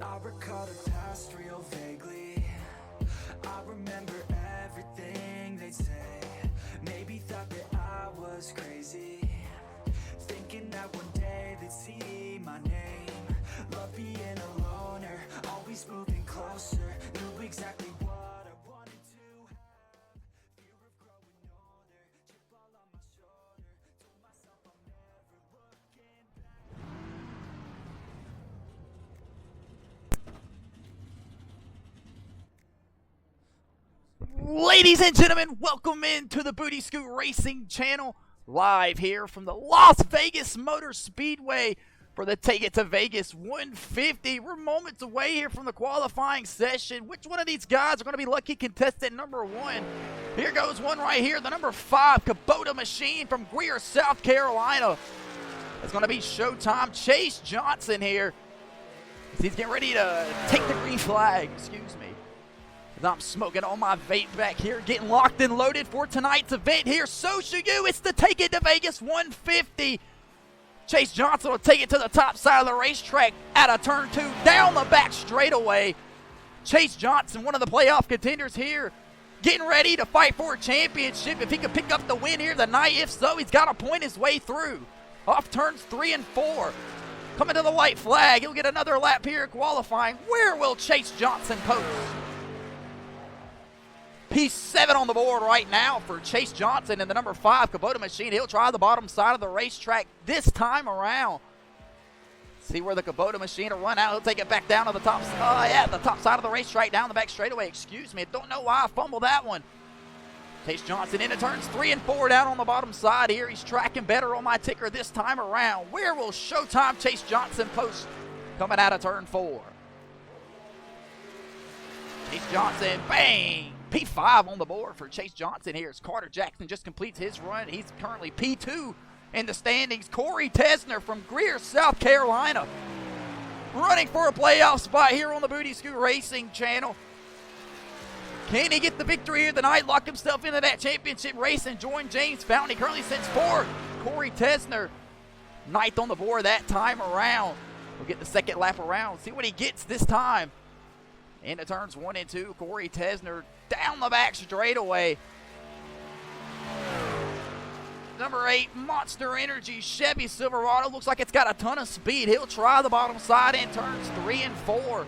I recall the past real vaguely. I remember everything they'd say. Maybe thought that I was crazy, thinking that one day they'd see my name. Love being a loner, always moving closer. Knew exactly what I wanted to have. Fear of growing older, chip all on my shoulder. Told myself I'm never looking back. Ladies and gentlemen, welcome into the Booty Scoot Racing channel, live here from the Las Vegas Motor Speedway for the Take It to Vegas 150. We're moments away here from the qualifying session. Which one of these guys are going to be lucky contestant number one? Here goes one right here, the number 5 Kubota machine from Greer, South Carolina. It's going to be showtime. Chase Johnson here. He's getting ready to take the green flag, excuse me. I'm smoking on my vape back here, getting locked and loaded for tonight's event here. So should you. It's the Take It to Vegas 150. Chase Johnson will take it to the top side of the racetrack out of turn 2, down the back straightaway. Chase Johnson, one of the playoff contenders here, getting ready to fight for a championship. If he could pick up the win here tonight, if so, he's got to point his way through. Off turns 3 and 4. Coming to the white flag, he'll get another lap here in qualifying. Where will Chase Johnson post? P7 on the board right now for Chase Johnson in the number 5 Kubota machine. He'll try the bottom side of the racetrack this time around. See where the Kubota machine will run out. He'll take it back down to the top. The top side of the racetrack, down the back straightaway. Excuse me. I don't know why I fumbled that one. Chase Johnson into turns 3 and 4 down on the bottom side here. He's tracking better on my ticker this time around. Where will Showtime Chase Johnson post coming out of turn 4? Chase Johnson, bang! P5 on the board for Chase Johnson here as Carter Jackson just completes his run. He's currently P2 in the standings. Corey Tesner from Greer, South Carolina, running for a playoff spot here on the Booty Scoot Racing channel. Can he get the victory here tonight, lock himself into that championship race and join James Fountain? He currently sits 4th. Corey Tesner, 9th on the board that time around. We'll get the second lap around, see what he gets this time. Into turns 1 and 2, Corey Tesner down the back straightaway. Number 8, Monster Energy Chevy Silverado. Looks like it's got a ton of speed. He'll try the bottom side in turns 3 and 4.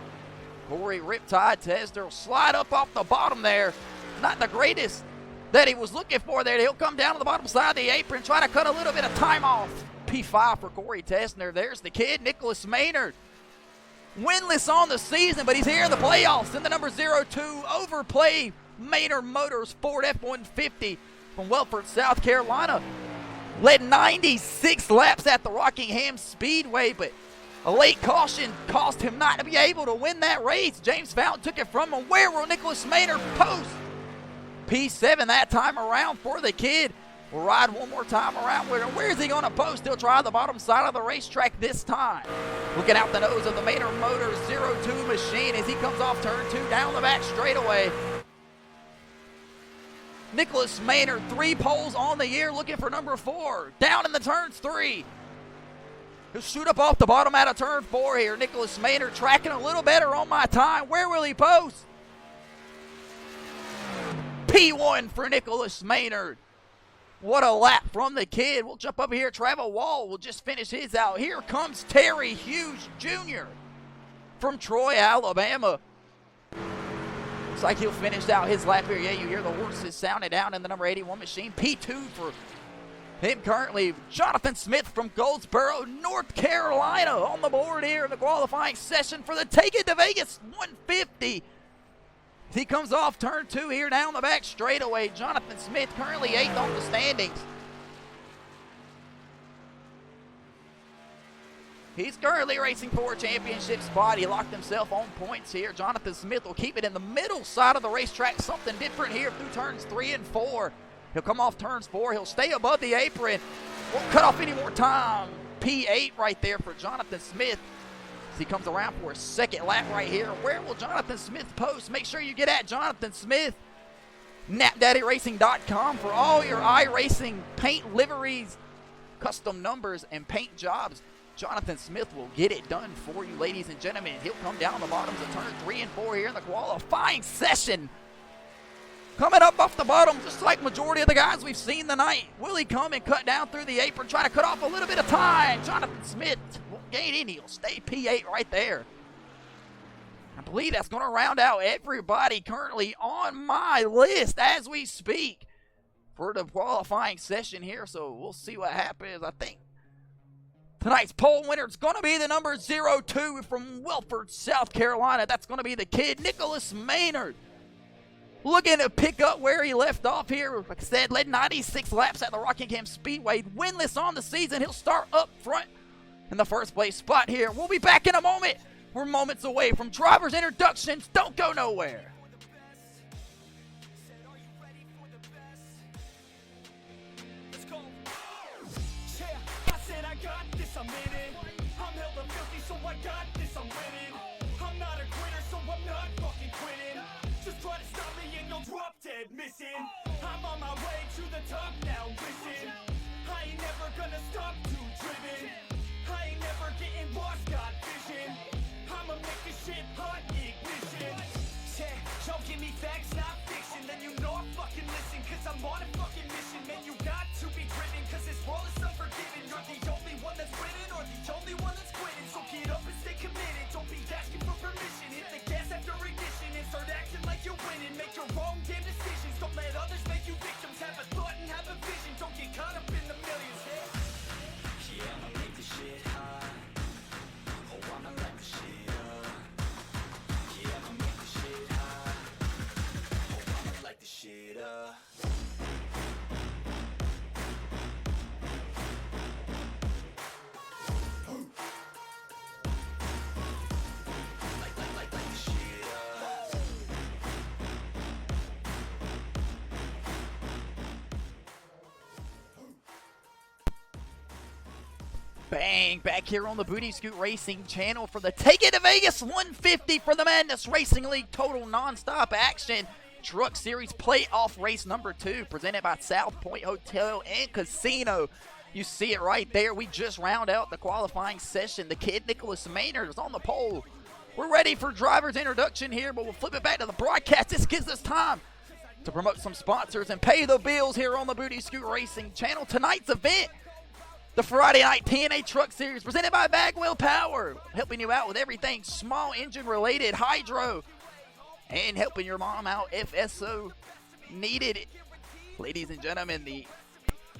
Corey Riptide Tesner will slide up off the bottom there. Not the greatest that he was looking for there. He'll come down to the bottom side of the apron, try to cut a little bit of time off. P5 for Corey Tesner. There's the kid, Nicholas Maynard. Winless on the season, but he's here in the playoffs in the number 02 Overplay Maynard Motors Ford F-150 from Welford, South Carolina. Led 96 laps at the Rockingham Speedway, but a late caution cost him not to be able to win that race. James Fountain took it from him. Where will Nicholas Maynard post? P7 that time around for the kid. We'll ride one more time around. Where's he going to post? He'll try the bottom side of the racetrack this time. Looking out the nose of the Maynard Motors 02 machine as he comes off turn 2 down the back straightaway. Nicholas Maynard, 3 poles on the year, looking for number 4. Down in the turns 3. He'll shoot up off the bottom out of turn 4 here. Nicholas Maynard tracking a little better on my time. Where will he post? P1 for Nicholas Maynard. What a lap from the kid. We'll jump up here. Travel Wall will just finish his out. Here comes Terry Hughes Jr. from Troy, Alabama. Looks like he'll finish out his lap here. Yeah, you hear the horses sounding down in the number 81 machine. P2 for him currently. Jonathan Smith from Goldsboro, North Carolina on the board here in the qualifying session for the Take It to Vegas 150. He comes off turn 2 here down the back straightaway. Jonathan Smith currently 8th on the standings. He's currently racing for a championship spot. He locked himself on points here. Jonathan Smith will keep it in the middle side of the racetrack. Something different here through turns 3 and 4. He'll come off turns 4. He'll stay above the apron. Won't cut off any more time. P8 right there for Jonathan Smith. He comes around for a second lap right here. Where will Jonathan Smith post? Make sure you get at Jonathan Smith. NapDaddyRacing.com for all your iRacing paint liveries, custom numbers, and paint jobs. Jonathan Smith will get it done for you, ladies and gentlemen. He'll come down the bottoms of turn 3 and 4 here in the qualifying session. Coming up off the bottom, just like majority of the guys we've seen tonight. Will he come and cut down through the apron, try to cut off a little bit of time? Jonathan Smith won't gain any. He'll stay P8 right there. I believe that's going to round out everybody currently on my list as we speak for the qualifying session here. So we'll see what happens. I think tonight's pole winner is going to be the number 02 from Wilford, South Carolina. That's going to be the kid, Nicholas Maynard. Looking to pick up where he left off here. Like I said, led 96 laps at the Rockingham Speedway. Winless on the season. He'll start up front in the first place spot here. We'll be back in a moment. We're moments away from drivers' introductions. Don't go nowhere. Missing. I'm on my way to the top now, listen. I ain't never gonna stop too driven. I ain't never getting lost, got vision. I'ma make this shit hot, ignition. Yeah, y'all give me facts, not fiction. Then you know I fucking listen, cause I'm on a fucking mission. Man, you got to be driven, cause this world is unforgiving. You're the only one that's winning, or the only one that's quitting. So get up and stay committed, don't be asking for permission. Hit the gas after ignition and start acting like you're winning. Make your wrong damn decisions, don't let others make you victims. Have a thought and have a vision, don't get caught up in the millions. Yeah, I'ma make this shit hot. Oh, I'ma light the shit up. Yeah, I'ma make this shit hot. Oh, I'ma light the shit up. Bang, back here on the Booty Scoot Racing channel for the Take It to Vegas 150 for the Madness Racing League Total Nonstop Action Truck Series Playoff Race number 2, presented by South Point Hotel and Casino. You see it right there. We just round out the qualifying session. The kid, Nicholas Maynard, is on the pole. We're ready for driver's introduction here, but we'll flip it back to the broadcast. This gives us time to promote some sponsors and pay the bills here on the Booty Scoot Racing channel. Tonight's event, the Friday Night TNA Truck Series, presented by Bagwell Power, helping you out with everything small engine related, hydro, and helping your mom out if so needed. Ladies and gentlemen, the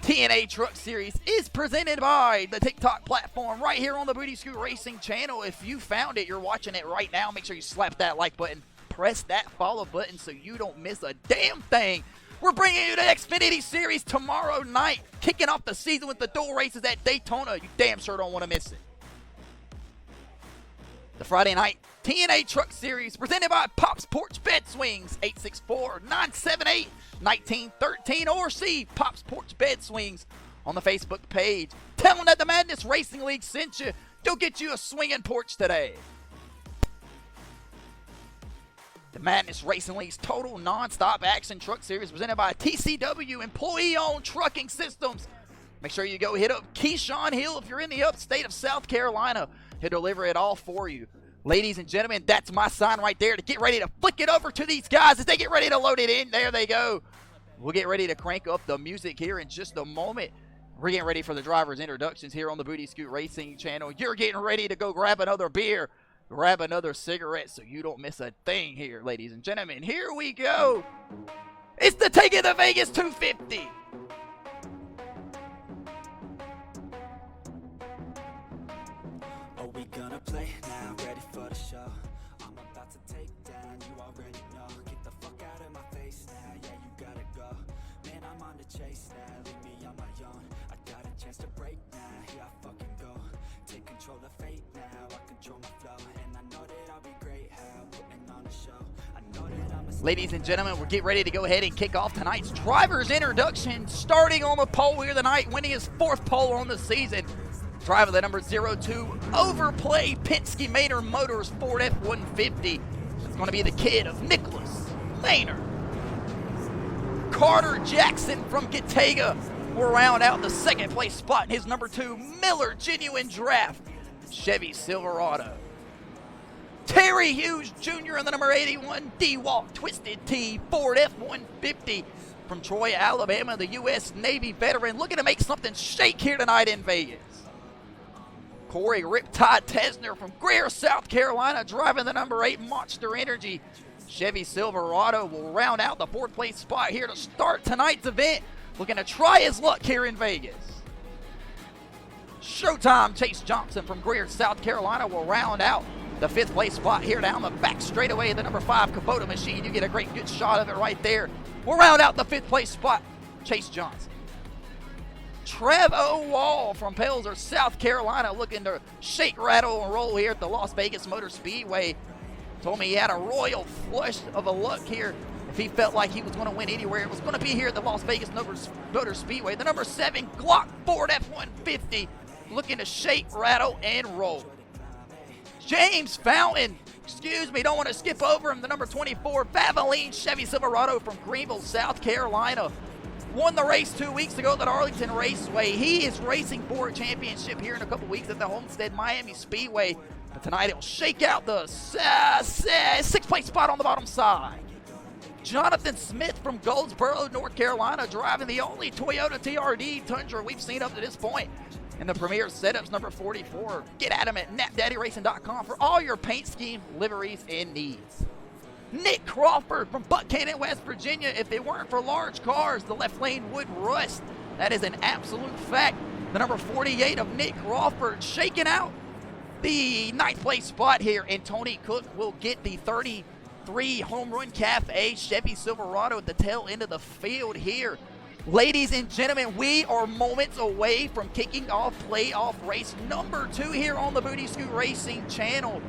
TNA Truck Series is presented by the TikTok platform right here on the Booty Scoot Racing channel. If you found it, you're watching it right now, make sure you slap that like button, press that follow button so you don't miss a damn thing. We're bringing you the Xfinity Series tomorrow night, kicking off the season with the dual races at Daytona. You damn sure don't want to miss it. The Friday Night TNA Truck Series, presented by Pop's Porch Bed Swings, 864-978-1913, or see Pop's Porch Bed Swings on the Facebook page. Tell them that the Madness Racing League sent you. Go get you a swinging porch today. The Madness Racing League's Total Nonstop Action Truck Series, presented by TCW Employee-Owned Trucking Systems. Make sure you go hit up Keyshawn Hill if you're in the upstate of South Carolina. He'll deliver it all for you. Ladies and gentlemen, that's my sign right there to get ready to flick it over to these guys as they get ready to load it in. There they go. We'll get ready to crank up the music here in just a moment. We're getting ready for the driver's introductions here on the Booty Scoot Racing channel. You're getting ready to go grab another beer, grab another cigarette so you don't miss a thing here, ladies and gentlemen. Here we go. It's the Take It to Vegas 250. Are we gonna play now? Ready for the show? I'm about to take down, you already know. Get the fuck out of my face now, yeah, you gotta go. Man, I'm on the chase now, leave me on my own. I got a chance to break now, here I fucking go. Take control of fate now, I control my flow. And I know that I'll be great, how putting on a show. I know that I'm a Ladies and gentlemen, we're getting ready to go ahead and kick off tonight's driver's introduction. Starting on the pole here tonight, winning his 4th pole on the season. Driver the number 02 Overplay Penske Maynard Motors Ford F-150. It's going to be the kid of Nicholas Maynard. Carter Jackson from Getega will round out the 2nd place spot in his number 2 Miller Genuine Draft. Chevy Silverado. Terry Hughes Jr. in the number 81 D-Walk Twisted T Ford F-150 from Troy, Alabama, the U.S. Navy veteran, looking to make something shake here tonight in Vegas. Corey Riptide Tesner from Greer, South Carolina, driving the number 8 Monster Energy Chevy Silverado, will round out the 4th place spot here to start tonight's event, looking to try his luck here in Vegas. Showtime Chase Johnson from Greer, South Carolina, will round out the 5th place spot here down the back straightaway. The number 5 Kubota machine, you get a great good shot of it right there. We'll round out the 5th place spot, Chase Johnson. Trevo Wall from Pelzer, South Carolina, looking to shake, rattle, and roll here at the Las Vegas Motor Speedway. Told me he had a royal flush of a luck here. If he felt like he was going to win anywhere, it was going to be here at the Las Vegas Motor Speedway. The number 7 Glock Ford F-150, looking to shake, rattle, and roll. James Fountain, don't want to skip over him, the number 24 Valvoline Chevy Silverado from Greenville, South Carolina. Won the race 2 weeks ago at Arlington Raceway. He is racing for a championship here in a couple weeks at the Homestead Miami Speedway. But tonight he'll shake out the 6th place spot on the bottom side. Jonathan Smith from Goldsboro, North Carolina, driving the only Toyota TRD Tundra we've seen up to this point in the Premier Setups number 44. Get at him at napdaddyracing.com for all your paint scheme, liveries, and needs. Nick Crawford from Buchanan, West Virginia. If it weren't for large cars, the left lane would rust. That is an absolute fact. The number 48 of Nick Crawford shaking out the 9th place spot here, and Tony Cook will get the 33 Home Run Cafe Chevy Silverado at the tail end of the field here. Ladies and gentlemen, we are moments away from kicking off playoff race number 2 here on the Booty Scoot Racing channel.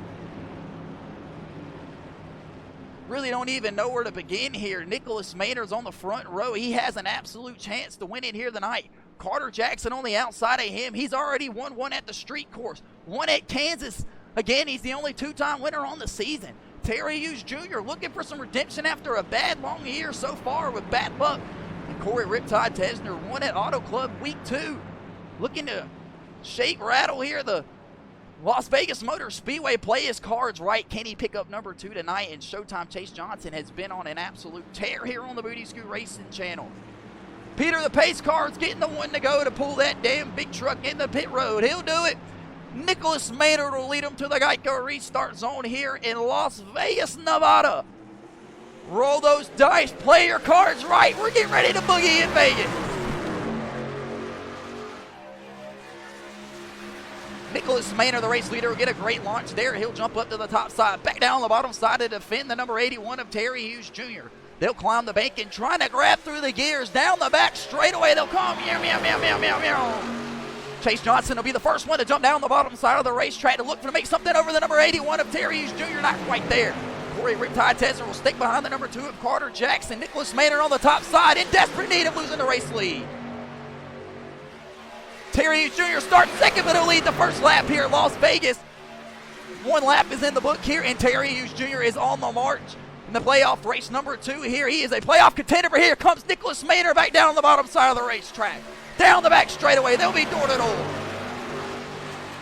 Really don't even know where to begin here. Nicholas Maynard's on the front row. He has an absolute chance to win it here tonight. Carter Jackson on the outside of him. He's already won one at the street course, one at Kansas. Again, he's the only 2-time winner on the season. Terry Hughes Jr. looking for some redemption after a bad long year so far with bad luck. And Corey Riptide Tesner won at Auto Club week 2. Looking to shake, rattle here. The Las Vegas Motor Speedway, play his cards right. Can he pick up number 2 tonight? And Showtime Chase Johnson has been on an absolute tear here on the Booty Scoot Racing channel. Peter the Pace Car's getting the one to go to pull that damn big truck in the pit road. He'll do it. Nicholas Maynard will lead him to the Geico restart zone here in Las Vegas, Nevada. Roll those dice. Play your cards right. We're getting ready to boogie in Vegas. Nicholas Maynard, the race leader, will get a great launch there. He'll jump up to the top side, back down the bottom side to defend the number 81 of Terry Hughes Jr. They'll climb the bank and trying to grab through the gears. Down the back straightaway, they'll come. Meow, meow, meow, meow, meow, meow. Chase Johnson will be the first one to jump down the bottom side of the racetrack to look to make something over the number 81 of Terry Hughes Jr. Not quite there. Corey Riptide Tesner will stick behind the number 2 of Carter Jackson. Nicholas Maynard on the top side in desperate need of losing the race lead. Terry Hughes Jr. starts second, but he'll lead the first lap here at Las Vegas. 1 lap is in the book here, and Terry Hughes Jr. is on the march in the playoff race number 2 here. He is a playoff contender, but here comes Nicholas Maynard back down on the bottom side of the racetrack. Down the back straightaway, they'll be door to door.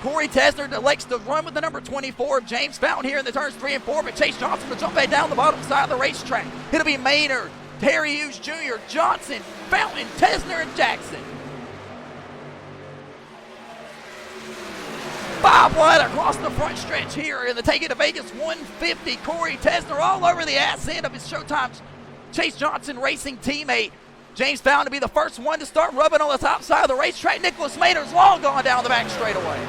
Corey Tesner elects to run with the number 24 of James Fountain here in the turns 3 and 4, but Chase Johnson will jump back down the bottom side of the racetrack. It'll be Maynard, Terry Hughes Jr., Johnson, Fountain, Tesner, and Jackson. 5 wide across the front stretch here in the Take It to Vegas 150. Corey Tesner all over the ass end of his Showtime Chase Johnson racing teammate. James Fountain to be the first one to start rubbing on the top side of the racetrack. Nicholas Maynard's long gone down the back straightaway.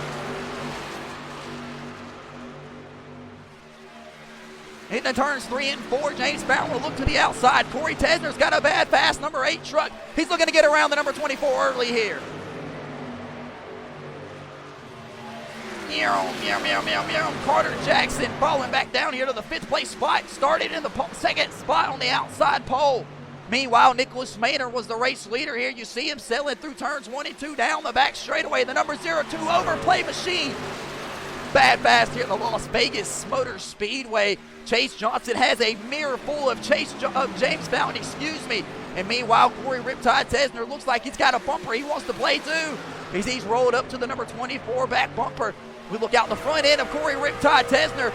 In the turns 3 and 4, James Fountain will look to the outside. Corey Tesner's got a bad, fast number 8 truck. He's looking to get around the number 24 early here. Meow, meow, meow, meow, meow. Carter Jackson falling back down here to the 5th place spot. Started in the second spot on the outside pole. Meanwhile, Nicholas Maynard was the race leader here. You see him sailing through turns 1 and 2 down the back straightaway. The number 02 overplay machine. Bad fast here at the Las Vegas Motor Speedway. Chase Johnson has a mirror full of James Fountain, And meanwhile, Corey Riptide Tesner looks like he's got a bumper he wants to play too. He's rolled up to the number 24 back bumper. We look out the front end of Corey Riptide Tesner.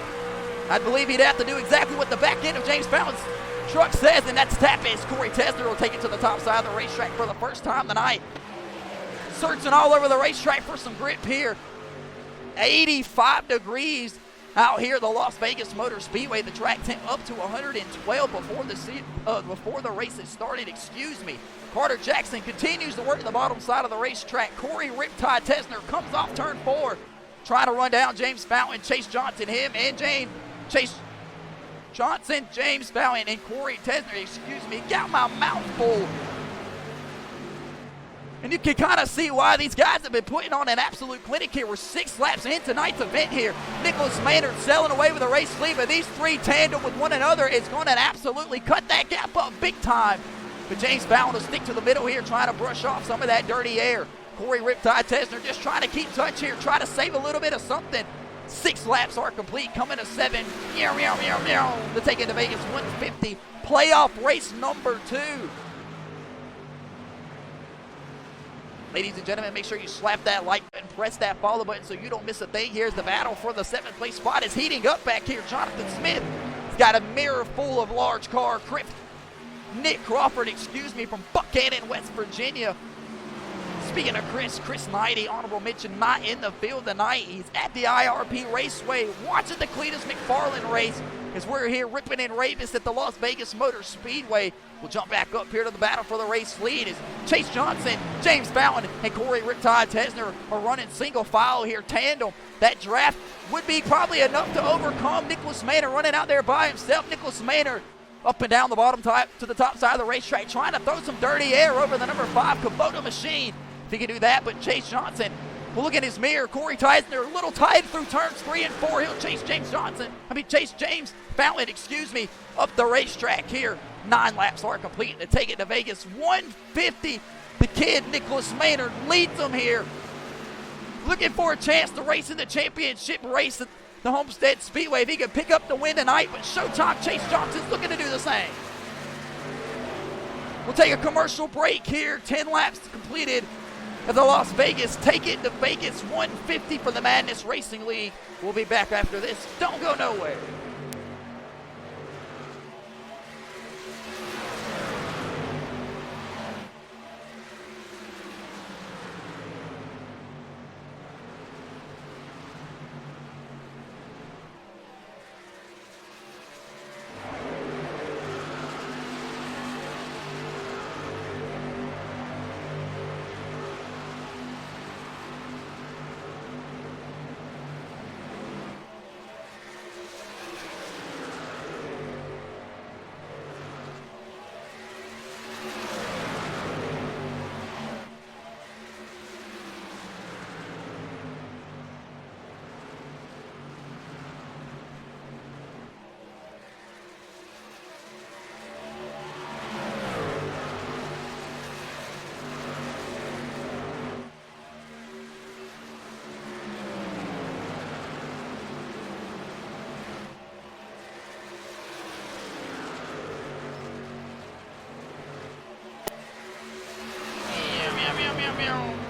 I believe he'd have to do exactly what the back end of James Fountain's truck says, and that's tap is. Corey Tesner will take it to the top side of the racetrack for the first time tonight. Searching all over the racetrack for some grip here. 85 degrees out here at the Las Vegas Motor Speedway. The track temp up to 112 before the race has started. Excuse me. Carter Jackson continues to work the bottom side of the racetrack. Corey Riptide Tesner comes off turn 4, trying to run down James Fountain, Chase Johnson, James Fountain, and Corey Tesner, excuse me, got my mouth full. And you can kind of see why these guys have been putting on an absolute clinic here. We're 6 laps into tonight's event here. Nicholas Maynard selling away with a race lead, but these 3 tandem with one another is going to absolutely cut that gap up big time. But James Fountain will stick to the middle here, trying to brush off some of that dirty air. Corey Riptide Tesner just trying to keep touch here, try to save a little bit of something. 6 laps are complete, coming to 7. To take it to Vegas 150. Playoff race number 2. Ladies and gentlemen, make sure you slap that like button, press that follow button so you don't miss a thing. Here's the battle for the 7th place spot is heating up back here. Jonathan Smith has got a mirror full of large car. Nick Crawford, from Buchanan, West Virginia. Speaking of Chris Knighty, honorable mention, not in the field tonight. He's at the IRP Raceway watching the Cletus McFarland race as we're here ripping and raving at the Las Vegas Motor Speedway. We'll jump back up here to the battle for the race lead as Chase Johnson, James Fountain, and Corey Riptide Tesner are running single file here, tandem. That draft would be probably enough to overcome Nicholas Maynard running out there by himself. Nicholas Maynard up and down the bottom to the top side of the racetrack, trying to throw some dirty air over the number 5 Kubota machine. If he can do that, but Chase Johnson will look in his mirror. Corey Tesner a little tight through turns 3 and 4. He'll chase James Fountain, up the racetrack here. 9 laps are complete to take it to Vegas 150. The kid, Nicholas Maynard, leads them here. Looking for a chance to race in the championship race at the Homestead Speedway. If he can pick up the win tonight, but Showtime Chase Johnson's looking to do the same. We'll take a commercial break here. 10 laps completed at the Las Vegas. Take it to Vegas 150 for the Madness Racing League. We'll be back after this. Don't go nowhere.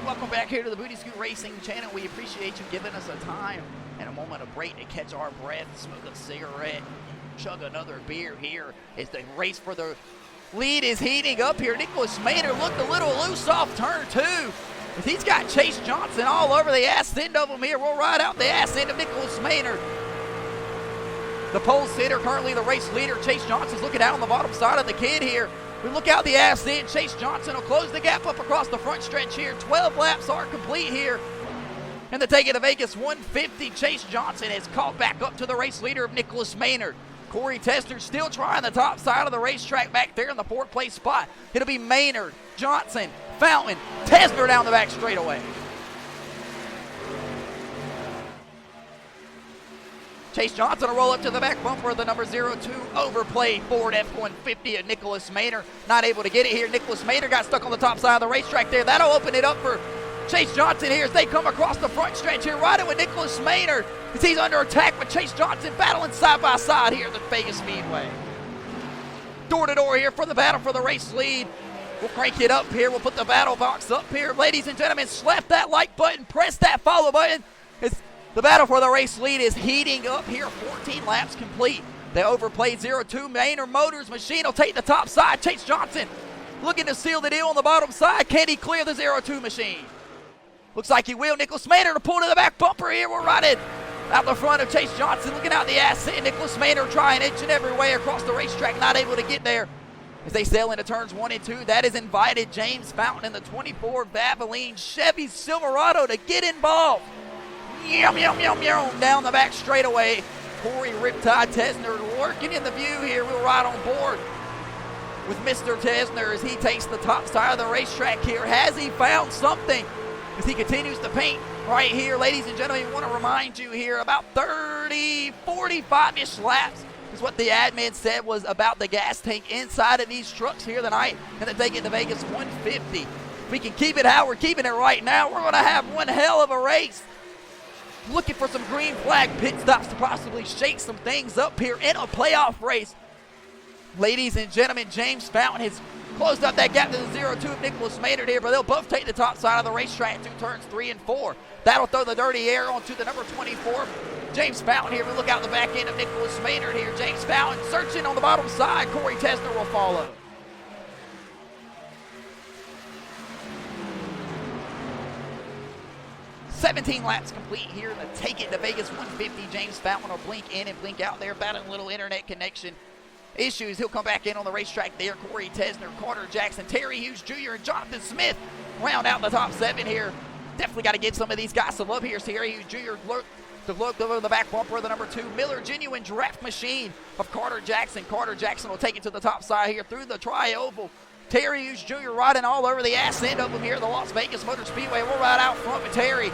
Welcome back here to the Booty Scoot Racing channel. We appreciate you giving us a time and a moment of break to catch our breath, smoke a cigarette, chug another beer here as the race for the lead is heating up here. Nicholas Maynard looked a little loose off turn 2. But he's got Chase Johnson all over the ass end of him here. We'll ride out the ass end of Nicholas Maynard. The pole sitter, currently the race leader. Chase Johnson's looking out on the bottom side of the kid here. We look out the ass end. Chase Johnson will close the gap up across the front stretch here. 12 laps are complete here. And to take it to Vegas 150, Chase Johnson has caught back up to the race leader of Nicholas Maynard. Corey Tesner still trying the top side of the racetrack back there in the 4th place spot. It'll be Maynard, Johnson, Fountain, Tesner down the back straightaway. Chase Johnson will roll up to the back bumper of the number 02 overplayed Ford F-150 of Nicholas Maynard. Not able to get it here. Nicholas Maynard got stuck on the top side of the racetrack there. That'll open it up for Chase Johnson here as they come across the front stretch here, riding with Nicholas Maynard as he's under attack with Chase Johnson battling side by side here at the Vegas Speedway. Door to door here for the battle for the race lead. We'll crank it up here. We'll put the battle box up here. Ladies and gentlemen, slap that like button, press that follow button. The battle for the race lead is heating up here. 14 laps complete. They overplayed 0-2. Maynard Motors machine will take the top side. Chase Johnson looking to seal the deal on the bottom side. Can he clear the 0-2 machine? Looks like he will. Nicholas Maynard to pull to the back bumper here. We're running out the front of Chase Johnson, looking out the asset. Nicholas Maynard trying each and every way across the racetrack, not able to get there. As they sail into turns 1 and 2, that is invited James Fountain in the 24 Valvoline Chevy Silverado to get involved. Yum, yum, yum, yum, down the back straightaway. Corey Riptide Tesner lurking in the view here. We'll ride on board with Mr. Tesner as he takes the top side of the racetrack here. Has he found something as he continues to paint right here? Ladies and gentlemen, I want to remind you here about 30, 45-ish laps is what the admin said was about the gas tank inside of these trucks here tonight, and they take it to Vegas 150. If we can keep it how we're keeping it right now, we're going to have one hell of a race. Looking for some green flag pit stops to possibly shake some things up here in a playoff race. Ladies and gentlemen, James Fountain has closed up that gap to the 0-2 of Nicholas Maynard here, but they'll both take the top side of the racetrack through turns 3 and 4. That'll throw the dirty air onto the number 24, James Fountain here. We look out the back end of Nicholas Maynard here. James Fountain searching on the bottom side. Corey Tesner will follow. "17 laps complete here to take it to Vegas 150. James Fountain will blink in and blink out there, battling a little internet connection issues. He'll come back in on the racetrack there. Corey Tesner, Carter Jackson, Terry Hughes Jr., and Jonathan Smith round out the top 7 here. Definitely got to give some of these guys some love here. Terry Hughes Jr. look over the back bumper of the number 2 Miller Genuine Draft Machine of Carter Jackson. Carter Jackson will take it to the top side here through the tri-oval. Terry Hughes Jr. riding all over the ass end of them here at the Las Vegas Motor Speedway. We'll ride out front with Terry,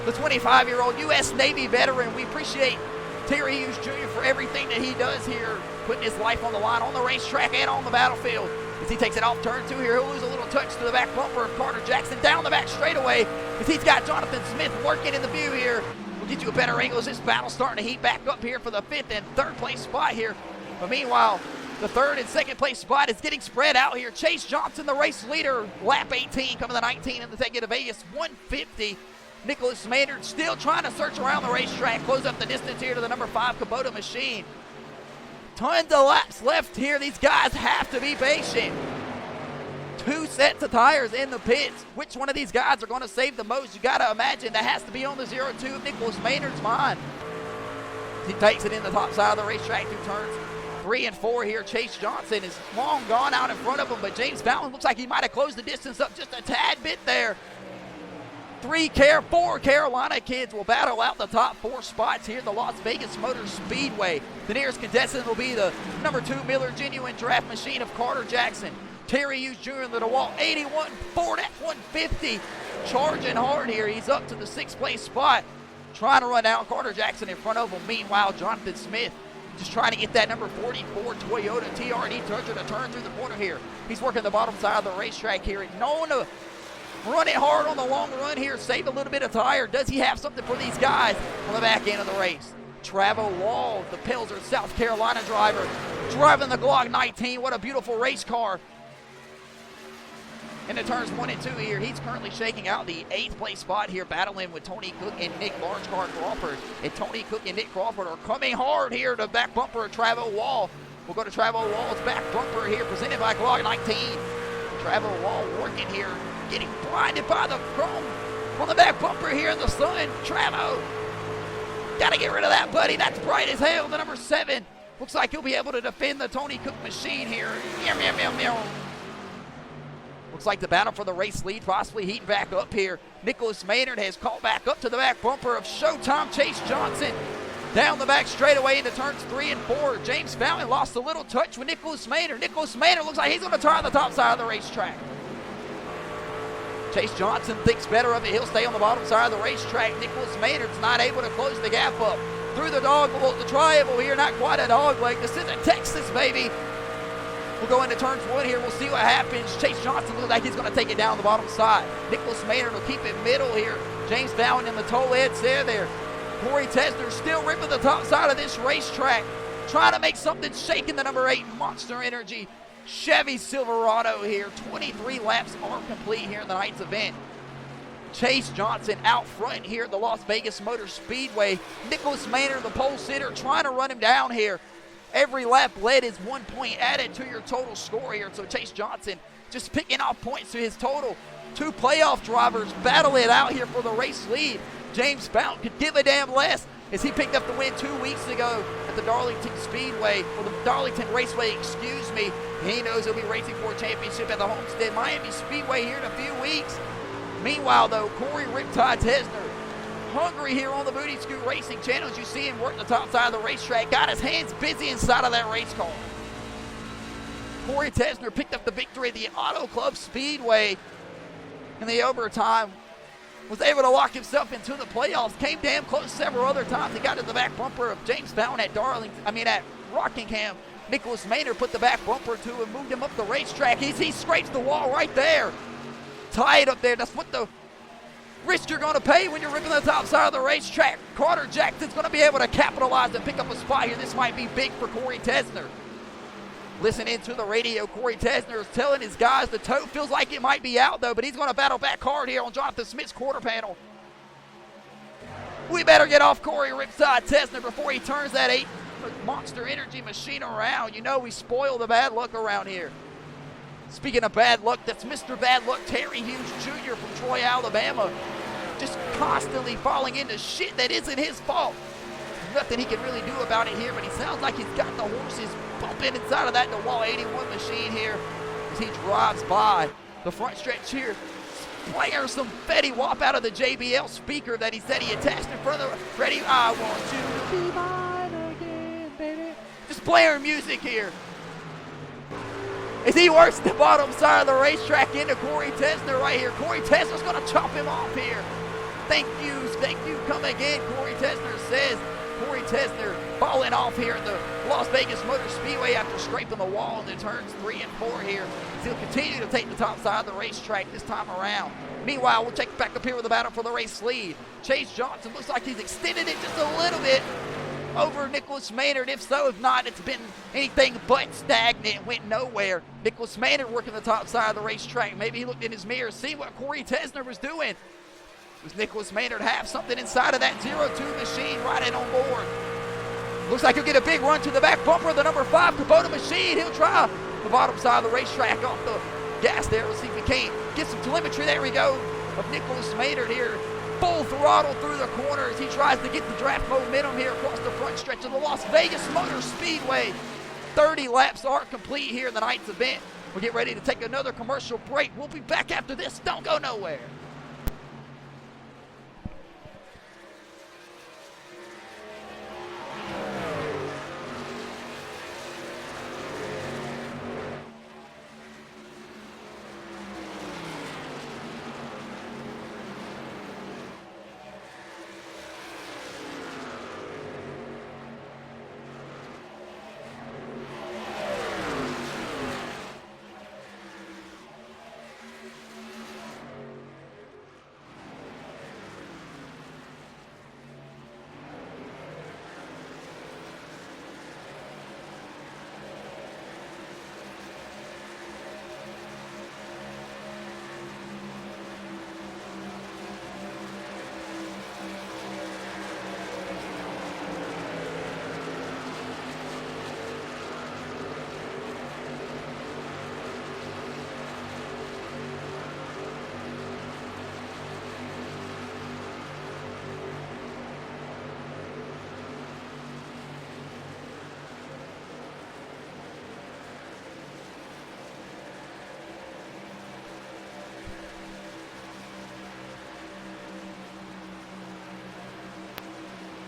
the 25-year-old U.S. Navy veteran. We appreciate Terry Hughes Jr. for everything that he does here, putting his life on the line on the racetrack and on the battlefield. As he takes it off turn 2 here, he'll lose a little touch to the back bumper of Carter Jackson down the back straightaway as he's got Jonathan Smith working in the view here. We'll get you a better angle as this battle's starting to heat back up here for the 5th and 3rd place spot here. But meanwhile, the 3rd and 2nd place spot is getting spread out here. Chase Johnson, the race leader, lap 18, coming to 19 in the take it to Vegas 150. Nicholas Maynard still trying to search around the racetrack, close up the distance here to the number 5 Kubota machine. Tons of laps left here. These guys have to be patient. 2 sets of tires in the pits. Which one of these guys are going to save the most? You got to imagine that has to be on the 0-2 of Nicholas Maynard's mind. He takes it in the top side of the racetrack through turns 3 and 4 here. Chase Johnson is long gone out in front of him, but James Fountain looks like he might have closed the distance up just a tad bit there. 4 Carolina kids will battle out the top 4 spots here at the Las Vegas Motor Speedway. The nearest contestant will be the number 2 Miller Genuine Draft Machine of Carter Jackson. Terry Hughes Jr. in the DeWalt 81 Ford F-150 charging hard here. He's up to the 6th place spot, trying to run down Carter Jackson in front of him. Meanwhile, Jonathan Smith just trying to get that number 44 Toyota TRD Charger to turn through the corner here. He's working the bottom side of the racetrack here and known to run it hard on the long run here, save a little bit of tire. Does he have something for these guys on the back end of the race? Travel Wall, the Pilsner, South Carolina driver, driving the Glock 19. What a beautiful race car. In the turns 1 and 2 here, he's currently shaking out the 8th place spot here, battling with Tony Cook and Nick Large Car Crawford. And Tony Cook and Nick Crawford are coming hard here to back bumper of Travel Wall. We'll go to Travel Wall's back bumper here, presented by Glock 19. Travel Wall working here, getting blinded by the chrome on the back bumper here in the sun. Travo, got to get rid of that, buddy. That's bright as hell. The number 7 looks like he'll be able to defend the Tony Cook machine here. Meow, meow, meow, meow. Looks like the battle for the race lead possibly heating back up here. Nicholas Maynard has caught back up to the back bumper of Showtime Chase Johnson. Down the back straightaway into turns 3 and 4. James Fountain lost a little touch with Nicholas Maynard. Nicholas Maynard looks like he's going to try on the top side of the racetrack. Chase Johnson thinks better of it. He'll stay on the bottom side of the racetrack. Nicholas Maynard's not able to close the gap up. Through the the tri-oval here, not quite a dog leg. This isn't Texas, baby. We'll go into turns 1 here. We'll see what happens. Chase Johnson looks like he's going to take it down the bottom side. Nicholas Maynard will keep it middle here. James Fountain in the toe heads there. Corey Tesner still ripping the top side of this racetrack, trying to make something shaking the number 8 Monster Energy Chevy Silverado here. 23 laps are complete here in the night's event. Chase Johnson out front here at the Las Vegas Motor Speedway. Nicholas Maynard, the pole sitter, trying to run him down here. Every lap led is 1 point added to your total score here. So Chase Johnson just picking off points to his total. 2 playoff drivers battle it out here for the race lead. James Fountain could give a damn less as he picked up the win 2 weeks ago at the Darlington Speedway, or the Darlington Raceway, excuse me. He knows he'll be racing for a championship at the Homestead Miami Speedway here in a few weeks. Meanwhile, though, Corey Riptide Tesner, hungry here on the Booty Scoot Racing channel as you see him work the top side of the racetrack, got his hands busy inside of that race car. Corey Tesner picked up the victory at the Auto Club Speedway in the overtime, was able to lock himself into the playoffs, came damn close several other times. He got to the back bumper of James Fountain at Rockingham. Nicholas Maynard put the back bumper to him, moved him up the racetrack. He scrapes the wall right there. Tied up there. That's what the risk you're going to pay when you're ripping the top side of the racetrack. Carter Jackson's going to be able to capitalize and pick up a spot here. This might be big for Corey Tesner. Listening to the radio, Corey Tesner is telling his guys the tow feels like it might be out, though, but he's going to battle back hard here on Jonathan Smith's quarter panel. We better get off Corey Ripside Tesner before he turns that 8 Monster Energy machine around. You know we spoil the bad luck around here. Speaking of bad luck, that's Mr. Bad Luck Terry Hughes Jr. from Troy, Alabama. Just constantly falling into shit that isn't his fault. Nothing he can really do about it here, but he sounds like he's got the horses bumping inside of that DeWalt 81 machine here as he drives by the front stretch here. Playing some Fetty Wap out of the JBL speaker that he said he attached in front of the Freddie. I want you to be mine again, baby. Just blaring music here as he works the bottom side of the racetrack into Corey Tesner right here. Corey Tesner's going to chop him off here. Thank you, come again, Corey Tesner says. Corey Tesner falling off here at the Las Vegas Motor Speedway after scraping the wall in the turns 3 and 4 here. He'll continue to take the top side of the racetrack this time around. Meanwhile, we'll check back up here with the battle for the race lead. Chase Johnson looks like he's extended it just a little bit over Nicholas Maynard. If so, if not, it's been anything but stagnant, went nowhere. Nicholas Maynard working the top side of the racetrack. Maybe he looked in his mirror, see what Corey Tesner was doing. Does Nicholas Maynard have something inside of that 0-2 machine right in on board? Looks like he'll get a big run to the back bumper of the number 5 Kubota machine. He'll try the bottom side of the racetrack off the gas there. Let's see if he can't get some telemetry. There we go, of Nicholas Maynard here. Full throttle through the corner as he tries to get the draft momentum here across the front stretch of the Las Vegas Motor Speedway. 30 laps are complete here in the night's event. We'll get ready to take another commercial break. We'll be back after this. Don't go nowhere.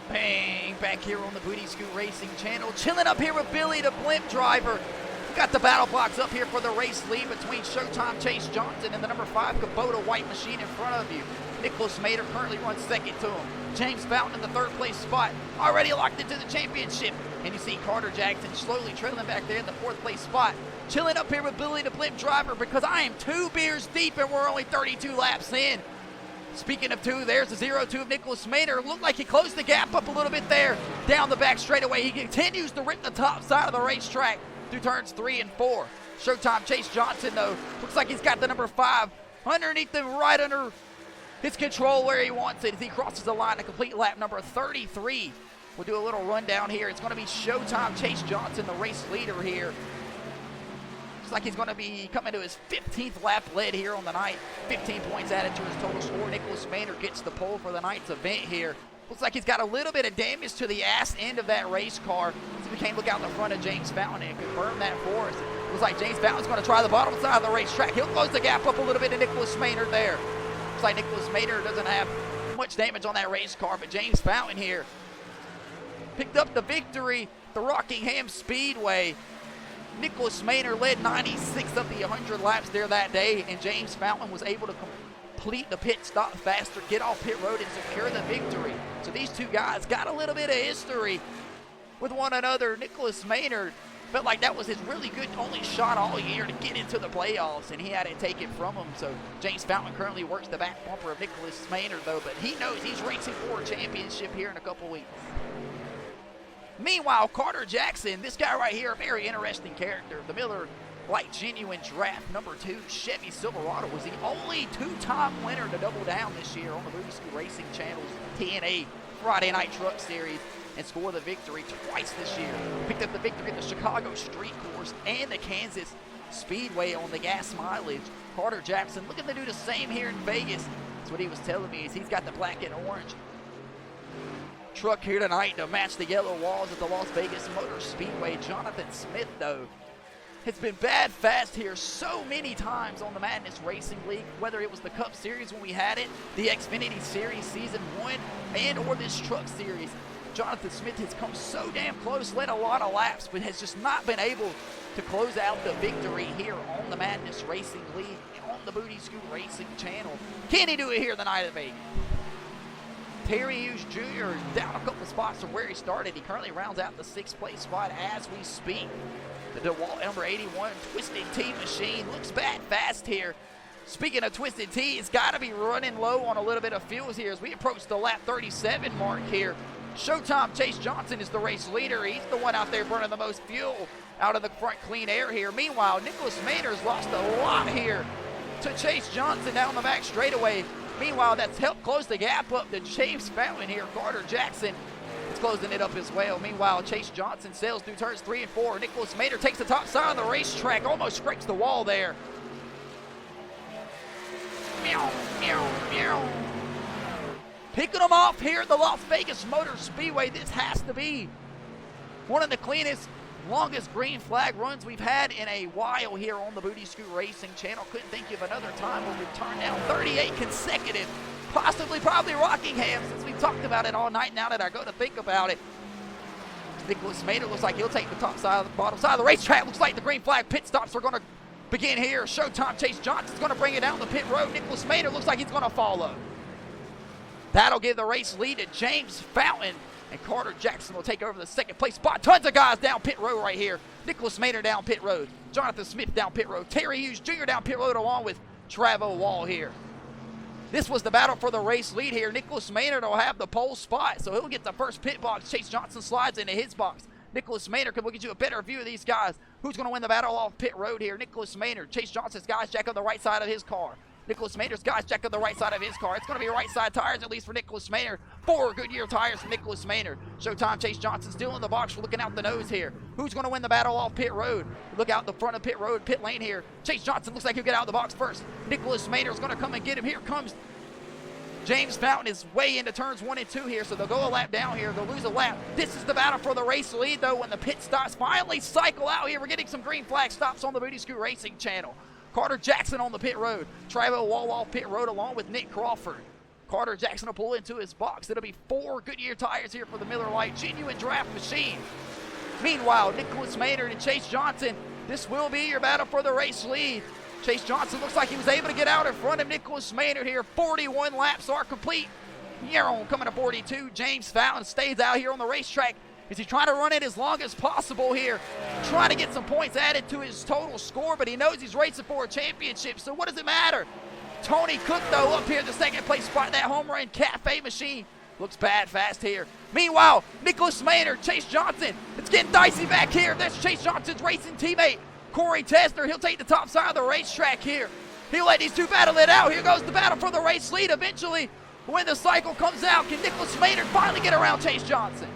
Bang, back here on the Booty Scoot Racing channel. Chilling up here with Billy, the blimp driver. We got the battle box up here for the race lead between Showtime Chase Johnson and the number 5 Kubota white machine in front of you. Nicholas Maynard currently runs second to him. James Fountain in the 3rd place spot, already locked into the championship. And you see Carter Jackson slowly trailing back there in the 4th place spot. Chilling up here with Billy, the blimp driver, because I am 2 beers deep and we're only 32 laps in. Speaking of 2, there's the 0-2 of Nicholas Maynard. Looked like he closed the gap up a little bit there. Down the back straightaway, he continues to rip the top side of the racetrack through turns 3 and 4. Showtime Chase Johnson, though, looks like he's got the number 5 underneath him, right under his control where he wants it as he crosses the line to complete lap number 33. We'll do a little rundown here. It's going to be Showtime Chase Johnson, the race leader here. Looks like he's going to be coming to his 15th lap led here on the night. 15 points added to his total score. Nicholas Maynard gets the pole for the night's event here. Looks like he's got a little bit of damage to the ass end of that race car. So we can't look out in the front of James Fountain and confirm that for us. Looks like James Fountain's going to try the bottom side of the racetrack. He'll close the gap up a little bit to Nicholas Maynard there. Looks like Nicholas Maynard doesn't have much damage on that race car, but James Fountain here picked up the victory, the Rockingham Speedway. Nicholas Maynard led 96 of the 100 laps there that day, and James Fountain was able to complete the pit stop faster, get off pit road, and secure the victory. So these two guys got a little bit of history with one another. Nicholas Maynard felt like that was his really good only shot all year to get into the playoffs, and he had it taken from him. So James Fountain currently works the back bumper of Nicholas Maynard, though, but he knows he's racing for a championship here in a couple weeks. Meanwhile, Carter Jackson, this guy right here, a very interesting character. The Miller Lite Genuine Draft #2 Chevy Silverado was the only two-time winner to double down this year on the Booty Scoot Racing Channel's TNA Friday Night Truck Series and score the victory twice this year. Picked up the victory at the Chicago Street Course and the Kansas Speedway on the gas mileage. Carter Jackson looking to do the same here in Vegas. That's what he was telling me, is he's got the black and orange truck here tonight to match the yellow walls at the Las Vegas Motor Speedway. Jonathan Smith, though, has been bad fast here so many times on the Madness Racing League, whether it was the Cup Series when we had it, the Xfinity Series Season 1, and or this Truck Series. Jonathan Smith has come so damn close, led a lot of laps, but has just not been able to close out the victory here on the Madness Racing League on the Booty Scoot Racing Channel. Can he do it here the night of Vegas? Terry Hughes Jr. down a couple spots from where he started. He currently rounds out the 6th place spot as we speak. The DeWalt number 81 Twisted T machine looks bad fast here. Speaking of Twisted T, it's got to be running low on a little bit of fuels here as we approach the lap 37 mark here. Showtime Chase Johnson is the race leader. He's the one out there burning the most fuel out of the front clean air here. Meanwhile, Nicholas Maynard's lost a lot here to Chase Johnson down the back straightaway. Meanwhile, that's helped close the gap up to James Fountain here. Carter Jackson is closing it up as well. Meanwhile, Chase Johnson sails through turns 3 and 4. Nicholas Maynard takes the top side of the racetrack, almost scrapes the wall there. Meow, meow, meow. Picking them off here at the Las Vegas Motor Speedway. This has to be one of the cleanest, longest green flag runs we've had in a while here on the Booty Scoot Racing Channel. Couldn't think of another time when we've turned down 38 consecutive, probably Rockingham, since we've talked about it all night now that I go to think about it. Nicholas Maynard looks like he'll take the top side, the bottom side of the racetrack. Looks like the green flag pit stops are going to begin here. Showtime Chase Johnson's going to bring it down the pit road. Nicholas Maynard looks like he's going to follow. That'll give the race lead to James Fountain. And Carter Jackson will take over the 2nd place spot. Tons of guys down pit road right here. Nicholas Maynard down pit road. Jonathan Smith down pit road. Terry Hughes Jr. down pit road along with Travo Wall here. This was the battle for the race lead here. Nicholas Maynard will have the pole spot, so he'll get the first pit box. Chase Johnson slides into his box. Nicholas Maynard, we'll get you a better view of these guys. Who's going to win the battle off pit road here? Nicholas Maynard. Chase Johnson's guys jack on the right side of his car. Nicholas Maynard's guys jack on the right side of his car. It's going to be right side tires, at least for Nicholas Maynard. 4 Goodyear tires for Nicholas Maynard. Showtime Chase Johnson still in the box. We're looking out the nose here. Who's going to win the battle off pit road? Look out the front of pit road, pit lane here. Chase Johnson looks like he'll get out of the box first. Nicholas Maynard's going to come and get him. Here comes James Fountain is way into turns 1 and 2 here, so they'll go a lap down here. They'll lose a lap. This is the battle for the race lead, though, when the pit stops finally cycle out here. We're getting some green flag stops on the Booty Scoot Racing Channel. Carter Jackson on the pit road. Travo Wall off pit road along with Nick Crawford. Carter Jackson will pull into his box. It'll be 4 Goodyear tires here for the Miller Lite Genuine Draft machine. Meanwhile, Nicholas Maynard and Chase Johnson, this will be your battle for the race lead. Chase Johnson looks like he was able to get out in front of Nicholas Maynard here. 41 laps are complete. Coming to 42. James Fountain stays out here on the racetrack. Is he trying to run it as long as possible here? Trying to get some points added to his total score, but he knows he's racing for a championship, so what does it matter? Tony Cook, though, up here in the 2nd place spot. That home run cafe machine looks bad fast here. Meanwhile, Nicholas Maynard, Chase Johnson, it's getting dicey back here. That's Chase Johnson's racing teammate, Corey Tesner. He'll take the top side of the racetrack here. He'll let these two battle it out. Here goes the battle for the race lead. Eventually, when the cycle comes out, can Nicholas Maynard finally get around Chase Johnson?